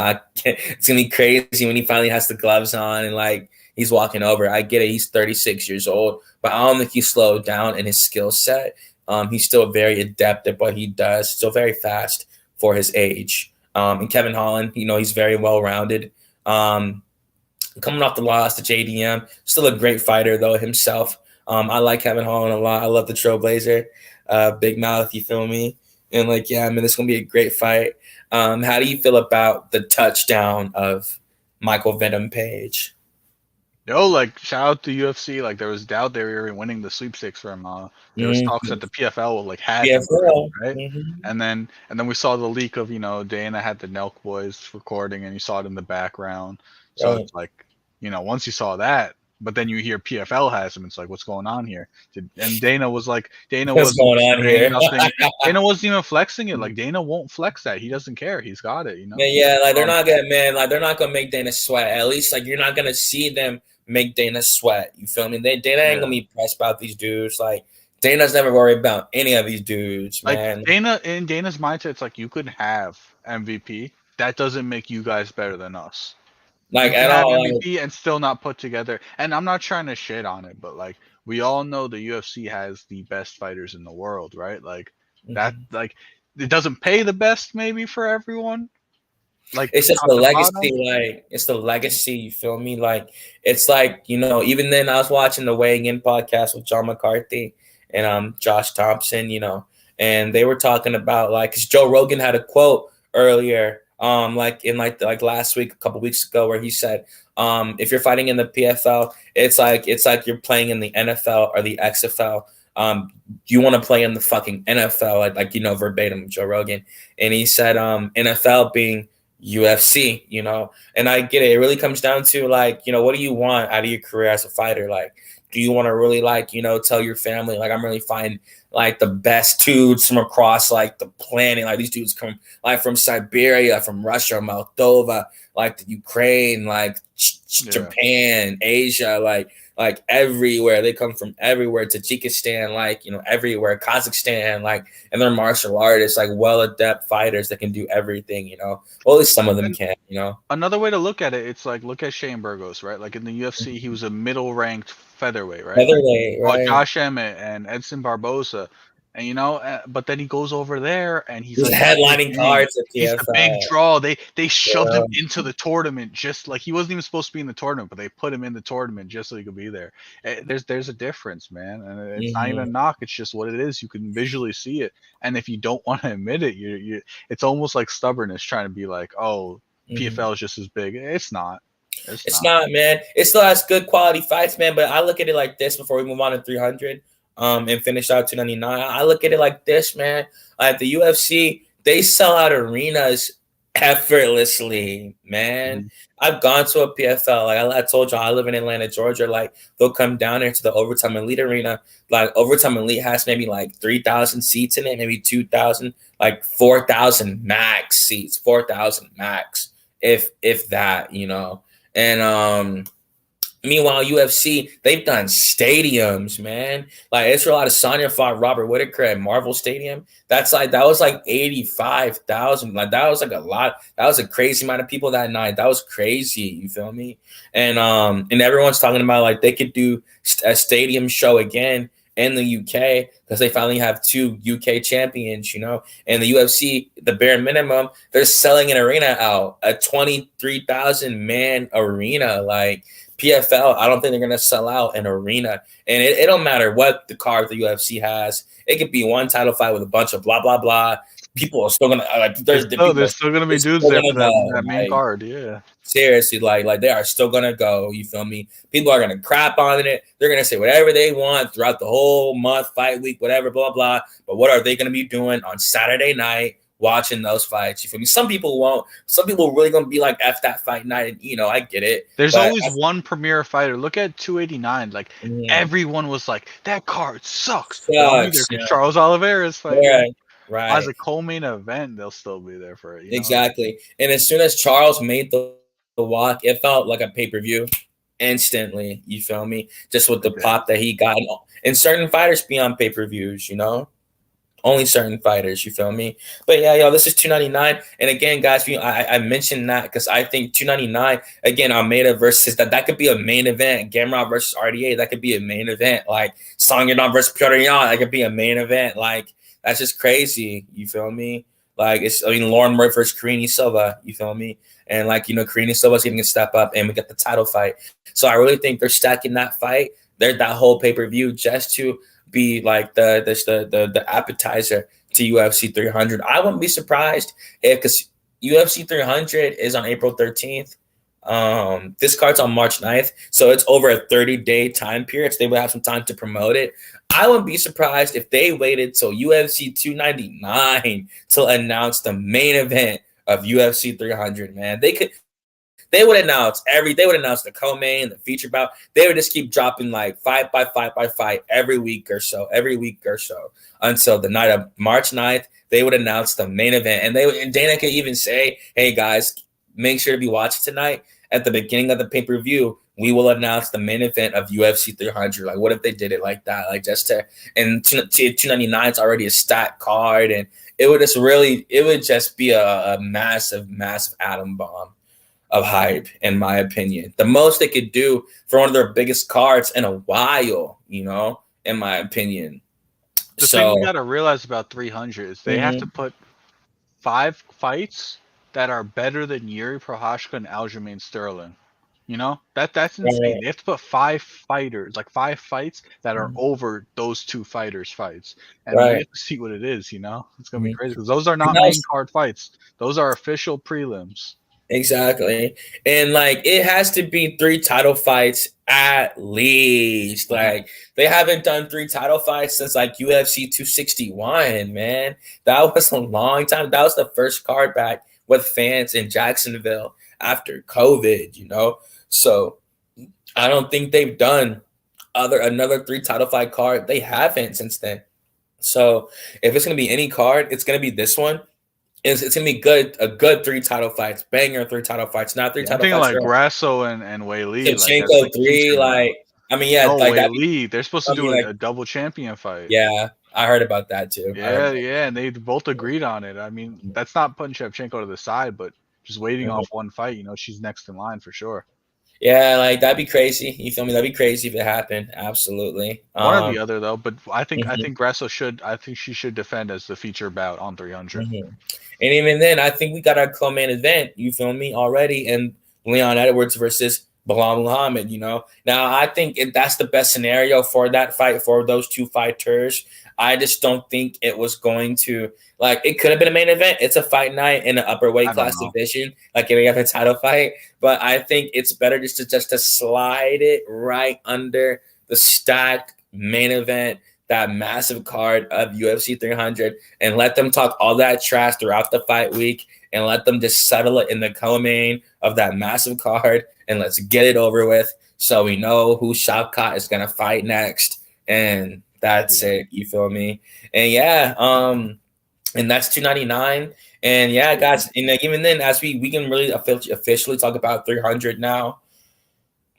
It's gonna be crazy when he finally has the gloves on and like he's walking over. I get it. He's 36 years old, but I don't think he's slowed down in his skill set. He's still very adept at what he does. Still very fast for his age. And Kevin Holland, he's very well rounded. Coming off the loss to JDM, still a great fighter though himself. I like Kevin Holland a lot. I love the Trailblazer, big mouth. You feel me? And like, yeah, I mean, it's gonna be a great fight. How do you feel about the touchdown of Michael Venom Page? Like, shout out to UFC. Like, there was doubt they were winning the sweepstakes from. There was talks that the PFL like had him, right? And then we saw the leak of Dana had the Nelk boys recording, and you saw it in the background. So it's like, once you saw that, but then you hear PFL has him. It's like, what's going on here? And Dana was like, what's going on here? Dana wasn't even flexing it. Like, Dana won't flex that. He doesn't care. He's got it. Yeah. Like they're not gonna make Dana sweat. At least like you're not gonna see them make Dana sweat. You feel me? Dana ain't gonna be pressed about these dudes. Like Dana's never worried about any of these dudes, man. Like Dana's mindset, it's like you could have MVP. That doesn't make you guys better than us. Like at all, MVP and still not put together. And I'm not trying to shit on it, but like we all know the UFC has the best fighters in the world, right? Like that, like it doesn't pay the best maybe for everyone. Like it's just the legacy, like it's the legacy. You feel me? Like it's like even then I was watching the Weighing In podcast with John McCarthy and Josh Thompson, and they were talking about like because Joe Rogan had a quote earlier. Like in like last week, a couple weeks ago, where he said, if you're fighting in the PFL, it's like you're playing in the NFL or the XFL. You want to play in the fucking NFL, like verbatim, Joe Rogan, and he said, NFL being UFC, and I get it. It really comes down to like, what do you want out of your career as a fighter? Like, do you want to really like, tell your family, like, I'm really fighting like the best dudes from across like the planet. Like these dudes come like from Siberia, from Russia, Moldova, like the Ukraine, like Japan, Asia, like everywhere. They come from everywhere. Tajikistan, like, everywhere. Kazakhstan, like, and they're martial artists, like well adept fighters that can do everything, Well, at least some of them can, Another way to look at it, it's like, look at Shane Burgos, right? Like in the UFC, he was a middle ranked featherweight, right? Right. Josh Emmett and Edson Barboza. And but then he goes over there and he's like headlining cards at he's a big draw. They shoved him into the tournament just like he wasn't even supposed to be in the tournament, but they put him in the tournament just so he could be there. There's a difference, man, and it's not even a knock. It's just what it is. You can visually see it, and if you don't want to admit it, you it's almost like stubbornness trying to be like, oh, PFL is just as big. It's not. It's not, man. It still has good quality fights, man. But I look at it like this before we move on to 300, and finish out 299. I look at it like this, man. Like the UFC, they sell out arenas effortlessly, man. Mhm. I've gone to a PFL. Like I told you, I live in Atlanta, Georgia. Like they'll come down there to the Overtime Elite Arena. Like Overtime Elite has maybe like 3,000 seats in it, maybe 2,000, like 4,000 max seats, 4,000 max, if that, you know. And meanwhile, UFC, they've done stadiums, man. Like Israel Adesanya fought Robert Whitaker at Marvel Stadium. That was like 85,000. Like that was like a lot. That was a crazy amount of people that night. That was crazy. You feel me? And everyone's talking about like they could do a stadium show again in the UK because they finally have 2 UK champions, you know. And the UFC, the bare minimum, they're selling an arena out, a 23,000 man arena. Like PFL, I don't think they're gonna sell out an arena. And it don't matter what the card the UFC has. It could be one title fight with a bunch of blah blah blah. People are still gonna like. There's still gonna be dudes there for that main card. Yeah, seriously, like they are still gonna go. You feel me? People are gonna crap on it. They're gonna say whatever they want throughout the whole month, fight week, whatever, blah blah. But what are they gonna be doing on Saturday night? Watching those fights, you feel me? Some people won't. Some people are really gonna be like, "F that fight night," and you know, I get it. There's always one premier fighter. Look at 289. Like everyone was like, "That card sucks." Yeah. Charles Oliveira's fighting. Yeah, right. As a co-main event, they'll still be there for it. Exactly. And as soon as Charles made the walk, it felt like a pay-per-view instantly. You feel me? Just with the pop that he got. And certain fighters be on pay-per-views, you know? Only certain fighters, you feel me? But yeah, yo, this is 299. And again, guys, I mentioned that because I think 299, again, Almeida versus that could be a main event. Gamrot versus RDA, that could be a main event. Like Song Yadong versus Petr Yan, that could be a main event. Like that's just crazy. You feel me? Like Lauren Murray versus Karine Silva, you feel me? And like, you know, Karine Silva's going to step up and we get the title fight. So I really think they're stacking that fight. They're that whole pay-per-view just to be like the appetizer to UFC 300. I wouldn't be surprised because UFC 300 is on April 13th. This card's on March 9th, so it's over a 30-day time period. So they would have some time to promote it. I wouldn't be surprised if they waited till UFC 299 to announce the main event of UFC 300. Man, they would announce the co-main, the feature bout. They would just keep dropping like fight by fight every week or so until the night of March 9th. They would announce the main event, and Dana could even say, "Hey guys, make sure to be watching tonight. At the beginning of the pay-per-view, we will announce the main event of UFC 300." Like, what if they did it like that? Like, just to, and 299 is already a stacked card, and it would just be a massive atom bomb of hype, in my opinion. The most they could do for one of their biggest cards in a while, you know, in my opinion. The thing you got to realize about 300 is they have to put 5 fights that are better than Yuri Prochazka and Aljamain Sterling. You know, that's insane. They have to put 5 fighters, like 5 fights that are over those 2 fighters' fights, and we have to see what it is. You know, it's gonna be crazy because those are not main card fights; those are official prelims. Exactly. And like it has to be 3 title fights at least. Like they haven't done 3 title fights since like UFC 261, man. That was a long time. That was the first card back with fans in Jacksonville after COVID, you know. So I don't think they've done another 3 title fight card. They haven't since then. So if it's gonna be any card, it's gonna be this one. It's gonna be a good 3 title fights, banger 3 title fights, not 3 title fights. I think like Grasso and Wei Li, Shevchenko like 3, like I mean, yeah, no, like Wei Li, they're supposed to do a double champion fight. Yeah, I heard about that too. Yeah, and they both agreed on it. I mean, that's not putting Shevchenko to the side, but just waiting off one fight. You know, she's next in line for sure. Yeah, like that'd be crazy. You feel me? That'd be crazy if it happened. Absolutely. One or the other though, but I think Grasso she should defend as the feature bout on 300. And even then, I think we got our co-main event. You feel me already? And Leon Edwards versus Bilal Muhammad, you know. Now, I think that's the best scenario for that fight for those two fighters. I just don't think it was going to like it could have been a main event. It's a fight night in an upper weight I don't class know. division, like if we have a title fight. But I think it's better just to slide it right under the stacked main event, that massive card of UFC 300, and let them talk all that trash throughout the fight week, and let them just settle it in the co-main of that massive card, and let's get it over with so we know who Shavkat is gonna fight next, and that's Yeah. it. You feel me? And yeah, and that's 299. And yeah, guys, and even then, as we can really officially talk about 300 now.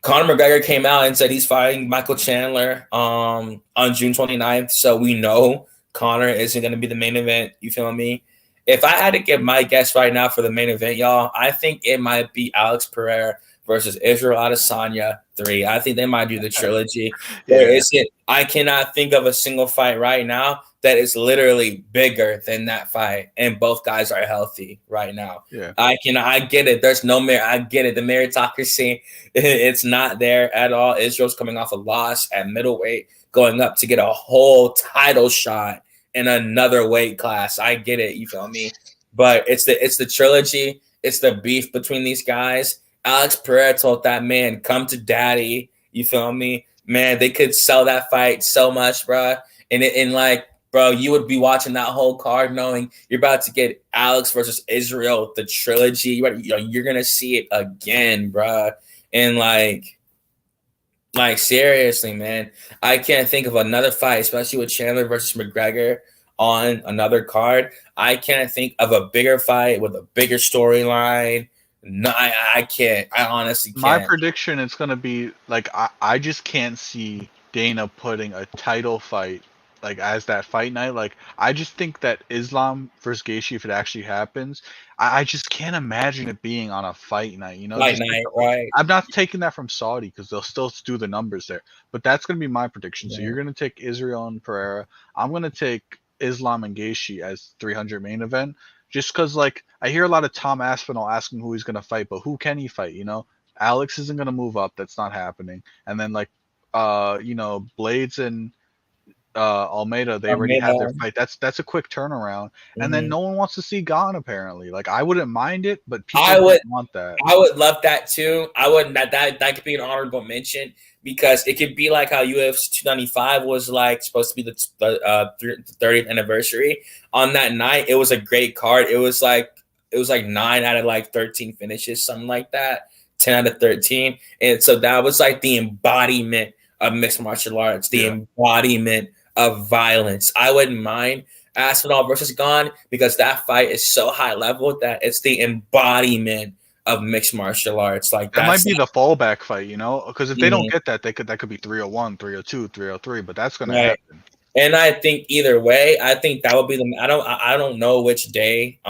Conor McGregor came out and said he's fighting Michael Chandler on June 29th. So we know Conor isn't going to be the main event. You feel me? If I had to give my guess right now for the main event, y'all, I think it might be Alex Pereira versus Israel Adesanya 3. I think they might do the trilogy. There Yeah. isn't. I cannot think of a single fight right now that is literally bigger than that fight, and both guys are healthy right now. Yeah. I get it. There's no merit. I get it. The meritocracy, it's not there at all. Israel's coming off a loss at middleweight, going up to get a whole title shot in another weight class. I get it. You feel me? But it's the trilogy. It's the beef between these guys. Alex Pereira told that man, "Come to daddy." You feel me? Man, they could sell that fight so much, bro. And like, bro, you would be watching that whole card knowing you're about to get Alex versus Israel, the trilogy. You're gonna see it again, bro. And like seriously, man, I can't think of another fight, especially with Chandler versus McGregor on another card. I can't think of a bigger fight with a bigger storyline. No, I can't. I honestly My can't. prediction is gonna be like I just can't see Dana putting a title fight like as that fight night. Like I just think that Islam versus Gaethje, if it actually happens, I just can't imagine it being on a fight night. You know, Fight just night, right? I'm not taking that from Saudi because they'll still do the numbers there. But that's gonna be my prediction. So Yeah. you're gonna take Israel and Pereira. I'm gonna take Islam and Gaethje as 300 main event. Just because, like, I hear a lot of Tom Aspinall asking who he's gonna fight, but who can he fight? You know, Alex isn't gonna move up. That's not happening. And then like, Blades and Almeida, they already had their fight. That's a quick turnaround. And then Mhm. no one wants to see Gon apparently. Like I wouldn't mind it, but people I don't would want that. I would love that too. I would that could be an honorable mention because it could be like how UFC 295 was like supposed to be the 30th anniversary. On that night, it was a great card. It was like 9 out of like 13 finishes, something like that. 10 out of 13. And so that was like the embodiment of mixed martial arts, the Yeah. embodiment of violence. I wouldn't mind Aspinall versus Gon because that fight is so high level that it's the embodiment of mixed martial arts. Like That might that's be the fallback fight, you know? Because if they don't mhm, get that, that could be 301, 302, 303, but that's gonna right. happen. And I think either way, I think that would be the. I don't know which day.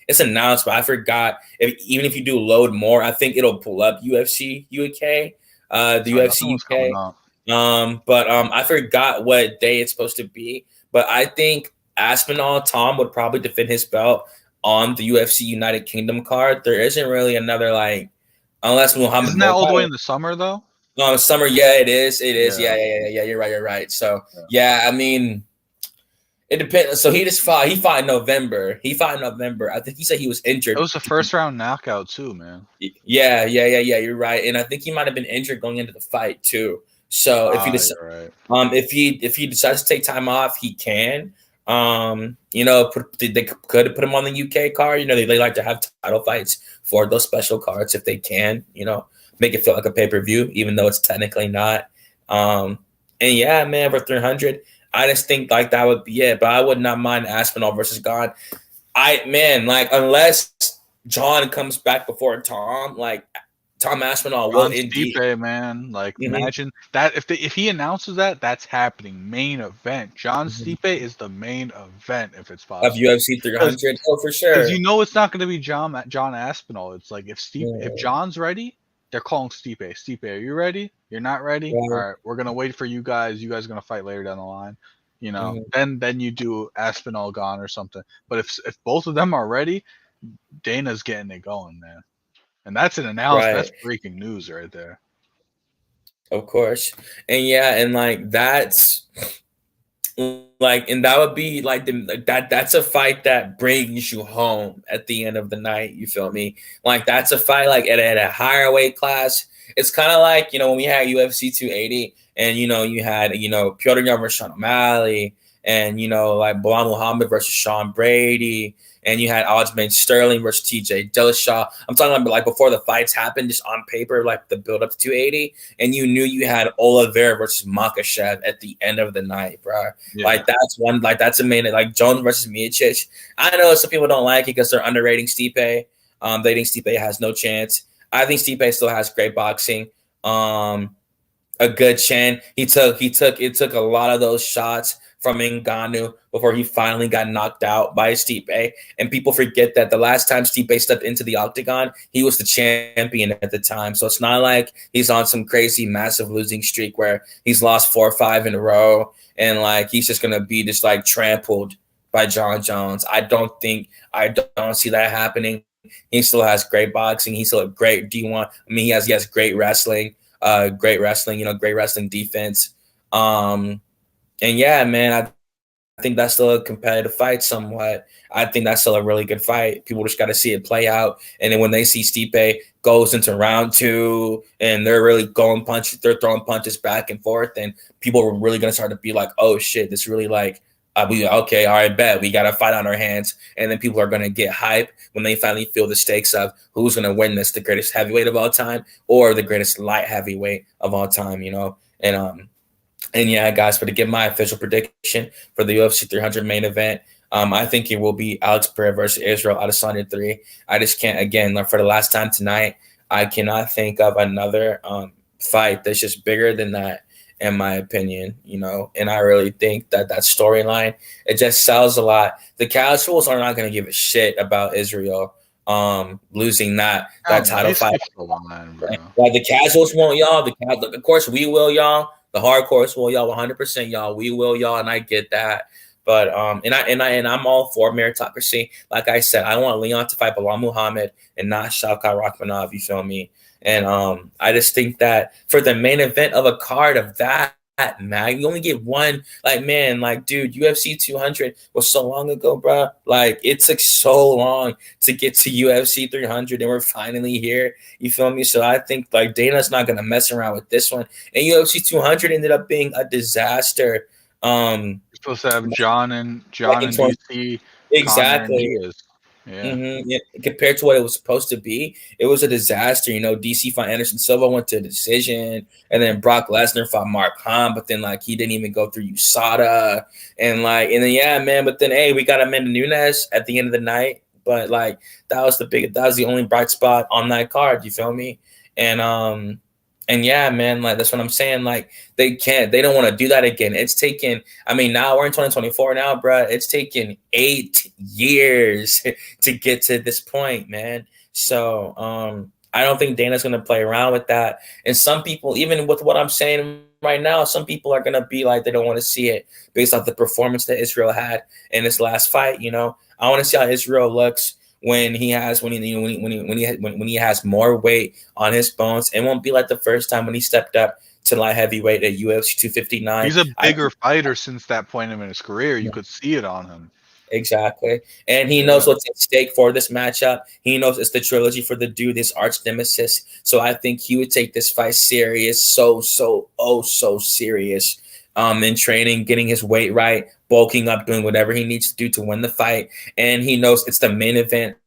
It's announced, but I forgot. Even if you do load more, I think it'll pull up UFC UK, the UFC Nothing was coming UK. up. But I forgot what day it's supposed to be. But I think Aspinall Tom would probably defend his belt on the UFC United Kingdom card. There isn't really another like, unless Muhammad Isn't that all the way Mokaev. in the summer though? Summer, yeah, it is. It is. Yeah. Yeah. You're right. You're right. So Yeah. yeah, I mean, it depends. So he just fought. He fought in November. I think he said he was It injured. was a first round knockout too, man. Yeah. You're right, and I think he might have been injured going into the fight too. So if he Ah, just you're right. if he decides to take time off, he can. They could put him on the UK card. They like to have title fights for those special cards if they can. Make it feel like a pay per view, even though it's technically not. And yeah, man, for 300, I just think like that would be it. But I would not mind Aspinall versus God. Like unless John comes back before Tom, like Tom Aspinall will John indeed. Stipe, man. Like Mhm, imagine that if he announces that, that's happening. Main event. John mhm. Stipe is the main event if it's Of possible. UFC Because 300. Oh, for because sure. you know it's not going to be John Aspinall. It's like if Yeah, John's ready, they're calling Stipe. Stipe, are you ready? You're not ready. All yeah, right, we're gonna wait for you guys. You guys are gonna fight later down the line. You know, mhm. then you do Aspinall gone or something. But if both of them are ready, Dana's getting it going, man. And that's an announcement. Right. That's breaking news right there. Of course. And yeah, and like that's like, and that would be like that's a fight that brings you home at the end of the night. You feel me? Like that's a fight like at a higher weight class. It's kind of like, you know, when we had UFC 280 and, you know, you had, you know, Piotr Yan versus Sean O'Malley and, you know, like Bilal Muhammad versus Sean Brady and you had Aljamain Sterling versus TJ Dillashaw. I'm talking about like before the fights happened, just on paper, like the build up to 280. And you knew you had Oliveira versus Makhachev at the end of the night, bro. Yeah. Like that's one, like that's a main, like Jones versus Miocic. I know some people don't like it because they're underrating Stipe. They think Stipe has no chance. I think Stipe still has great boxing. A good chin. It took a lot of those shots from Ngannou before he finally got knocked out by Stipe. And people forget that the last time Stipe stepped into the octagon, he was the champion at the time. So it's not like he's on some crazy massive losing streak where he's lost 4 or 5 in a row and like he's just gonna be just like trampled by John Jones. I don't see that happening. He still has great boxing. He's still a great D1. I mean, he has great wrestling. Great wrestling, you know, great wrestling defense. And yeah, man, I think that's still a competitive fight somewhat. I think that's still a really good fight. People just got to see it play out. And then when they see Stipe goes into round 2 and they're really throwing punches back and forth, and people are really going to start to be like, oh shit, this really like, okay, all right, bet we got a fight on our hands. And then people are going to get hype when they finally feel the stakes of who's going to win this, the greatest heavyweight of all time or the greatest light heavyweight of all time, you know? And yeah, guys, but to give my official prediction for the UFC 300 main event, I think it will be Alex Pereira versus Israel Adesanya 3. I just can't, again, for the last time tonight, I cannot think of another fight that's just bigger than that, in my opinion, you know. And I really think that storyline, it just sells a lot. The casuals are not going to give a shit about Israel losing that title fight. Like the casuals won't, y'all. Of course, we will, y'all. The hardcores will, y'all. 100%, y'all. We will, y'all, and I get that. But and I'm all for meritocracy. Like I said, I want Leon to fight Bilal Muhammad and not Shavkat Rakhmonov. You feel me? And I just think that for the main event of a card of that, man, you only get one. Like, man, like, dude, UFC 200 was so long ago, bro. Like, it took so long to get to UFC 300, and we're finally here. You feel me? So I think like Dana's not gonna mess around with this one. And UFC 200 ended up being a disaster. You're supposed to have John and DC, exactly. Yeah. Mm-hmm. Yeah. Compared to what it was supposed to be, it was a disaster. You know, DC fought Anderson Silva, went to a decision, and then Brock Lesnar fought Mark Hunt, but then like he didn't even go through USADA, and then yeah, man. But then hey, we got Amanda Nunes at the end of the night, but like that was the only bright spot on that card. You feel me? And yeah, man, like that's what I'm saying. Like they don't want to do that again. It's taken, I mean, now we're in 2024 now, bro. It's taken 8 years to get to this point, man. So I don't think Dana's gonna play around with that. And some people, even with what I'm saying right now, some people are gonna be like they don't want to see it based off the performance that Israel had in this last fight. You know, I want to see how Israel looks when he has more weight on his bones. It won't be like the first time when he stepped up to light heavyweight at UFC 259. He's a bigger fighter since that point in his career. You could see it on him. Exactly. And he knows what's at stake for this matchup. He knows it's the trilogy for the dude, this arch nemesis. So I think he would take this fight serious, so serious. In training, getting his weight right, bulking up, doing whatever he needs to do to win the fight. And he knows it's the main event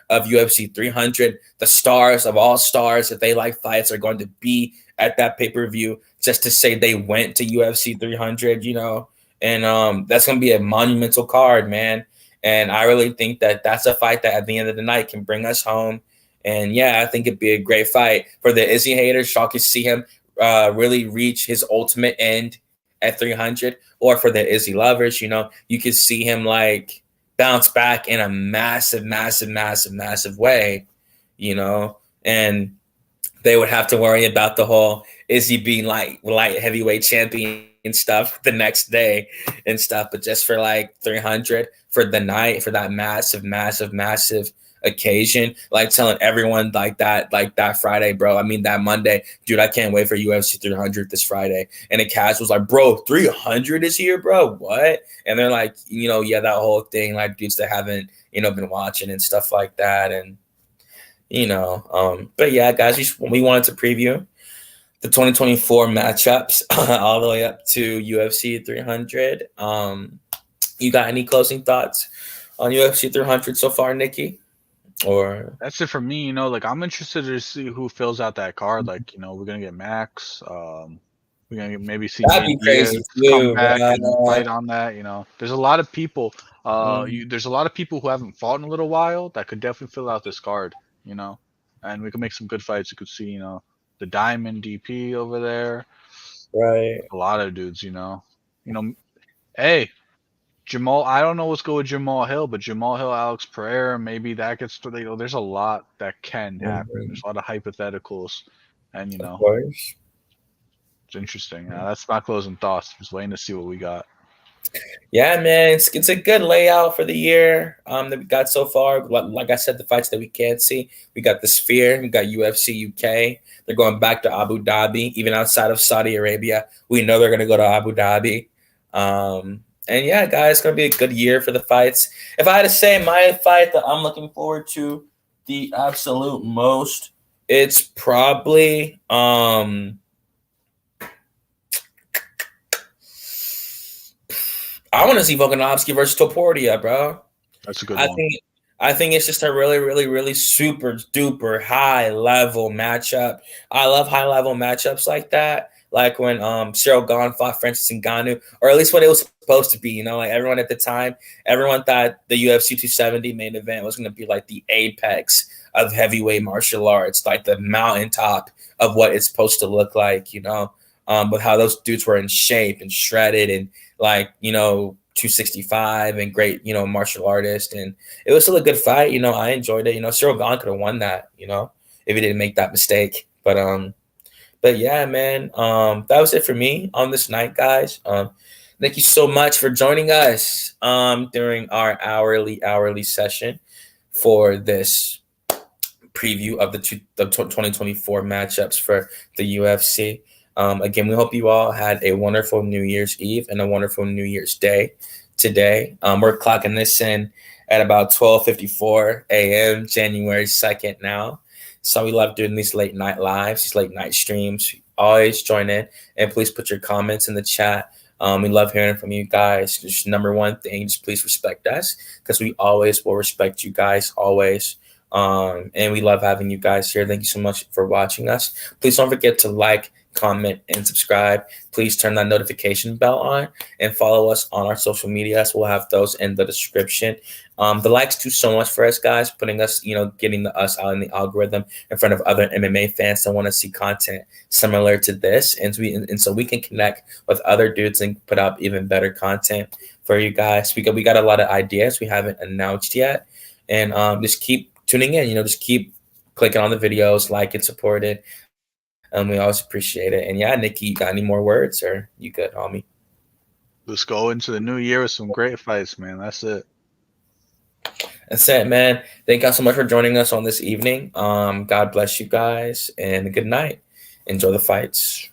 of UFC 300. The stars of all stars, if they like fights, are going to be at that pay-per-view just to say they went to UFC 300, you know. And that's going to be a monumental card, man. And I really think that that's a fight that at the end of the night can bring us home. And yeah, I think it'd be a great fight for the Izzy haters. Y'all can see him really reach his ultimate end at 300, or for the Izzy lovers, you know, you could see him like bounce back in a massive way, you know, and they would have to worry about the whole Izzy being like light heavyweight champion and stuff the next day and stuff. But just for like 300 for the night, for that massive occasion, like telling everyone like that Friday, bro. I mean that Monday, dude, I can't wait for UFC 300 this Friday. And the cast was like, bro, 300 is here, bro. What? And they're like, yeah, that whole thing, like dudes that haven't, been watching and stuff like that. And, but yeah, guys, we wanted to preview the 2024 matchups all the way up to UFC 300. You got any closing thoughts on UFC 300 so far, Nikki? Or That's it for me. Like I'm interested to see who fills out that card. Like, we're gonna get Max. We're gonna maybe see that'd Nate be crazy Diaz come too, back bro. and fight on that. There's a lot of people. There's a lot of people who haven't fought in a little while that could definitely fill out this card. And we can make some good fights. You could see, the Diamond DP over there. Right. A lot of dudes. Hey, Jamal, I don't know what's going with Jamal Hill, but Jamal Hill, Alex Pereira, maybe that gets to there's a lot that can happen. There's a lot of hypotheticals, and Of course. it's interesting. That's my closing thoughts. Just waiting to see what we got. Yeah, man, it's a good layout for the year that we got so far. Like I said, the fights that we can't see, we got the Sphere, we got UFC UK. They're going back to Abu Dhabi, even outside of Saudi Arabia. We know they're going to go to Abu Dhabi. And yeah, guys, it's going to be a good year for the fights. If I had to say my fight that I'm looking forward to the absolute most, it's probably I want to see Volkanovski versus Topuria, bro. That's a good one. I think it's just a really, really, really super duper high level matchup. I love high level matchups like that. Like when Cyril Gane fought Francis Ngannou, or at least what it was supposed to be. Like everyone at the time, everyone thought the UFC 270 main event was going to be like the apex of heavyweight martial arts, like the mountaintop of what it's supposed to look like. With how those dudes were in shape and shredded and like 265 and great martial artist, and it was still a good fight. I enjoyed it. Cyril Gane could have won that if he didn't make that mistake, but yeah, man, that was it for me on this night, guys. Thank you so much for joining us during our hourly session for this preview of the 2024 matchups for the UFC. Again, we hope you all had a wonderful New Year's Eve and a wonderful New Year's Day today. We're clocking this in at about 12:54 a.m. January 2nd now. So we love doing these late night lives, these late night streams. Always join in, and please put your comments in the chat. We love hearing from you guys. Just number one thing, just please respect us, because we always will respect you guys, always. And we love having you guys here. Thank you so much for watching us. Please don't forget to like, comment, and subscribe. Please turn that notification bell on and follow us on our social medias. We'll have those in the description. The likes do so much for us, guys, putting us, getting us out in the algorithm in front of other MMA fans that want to see content similar to this. And so we can connect with other dudes and put out even better content for you guys. We got a lot of ideas we haven't announced yet. And just keep tuning in, just keep clicking on the videos, like and support it. We always appreciate it. And yeah, Nikki, you got any more words, or you good, homie? Let's go into the new year with some great fights, man. That's it. That's it, man. Thank y'all so much for joining us on this evening. God bless you guys, and good night. Enjoy the fights.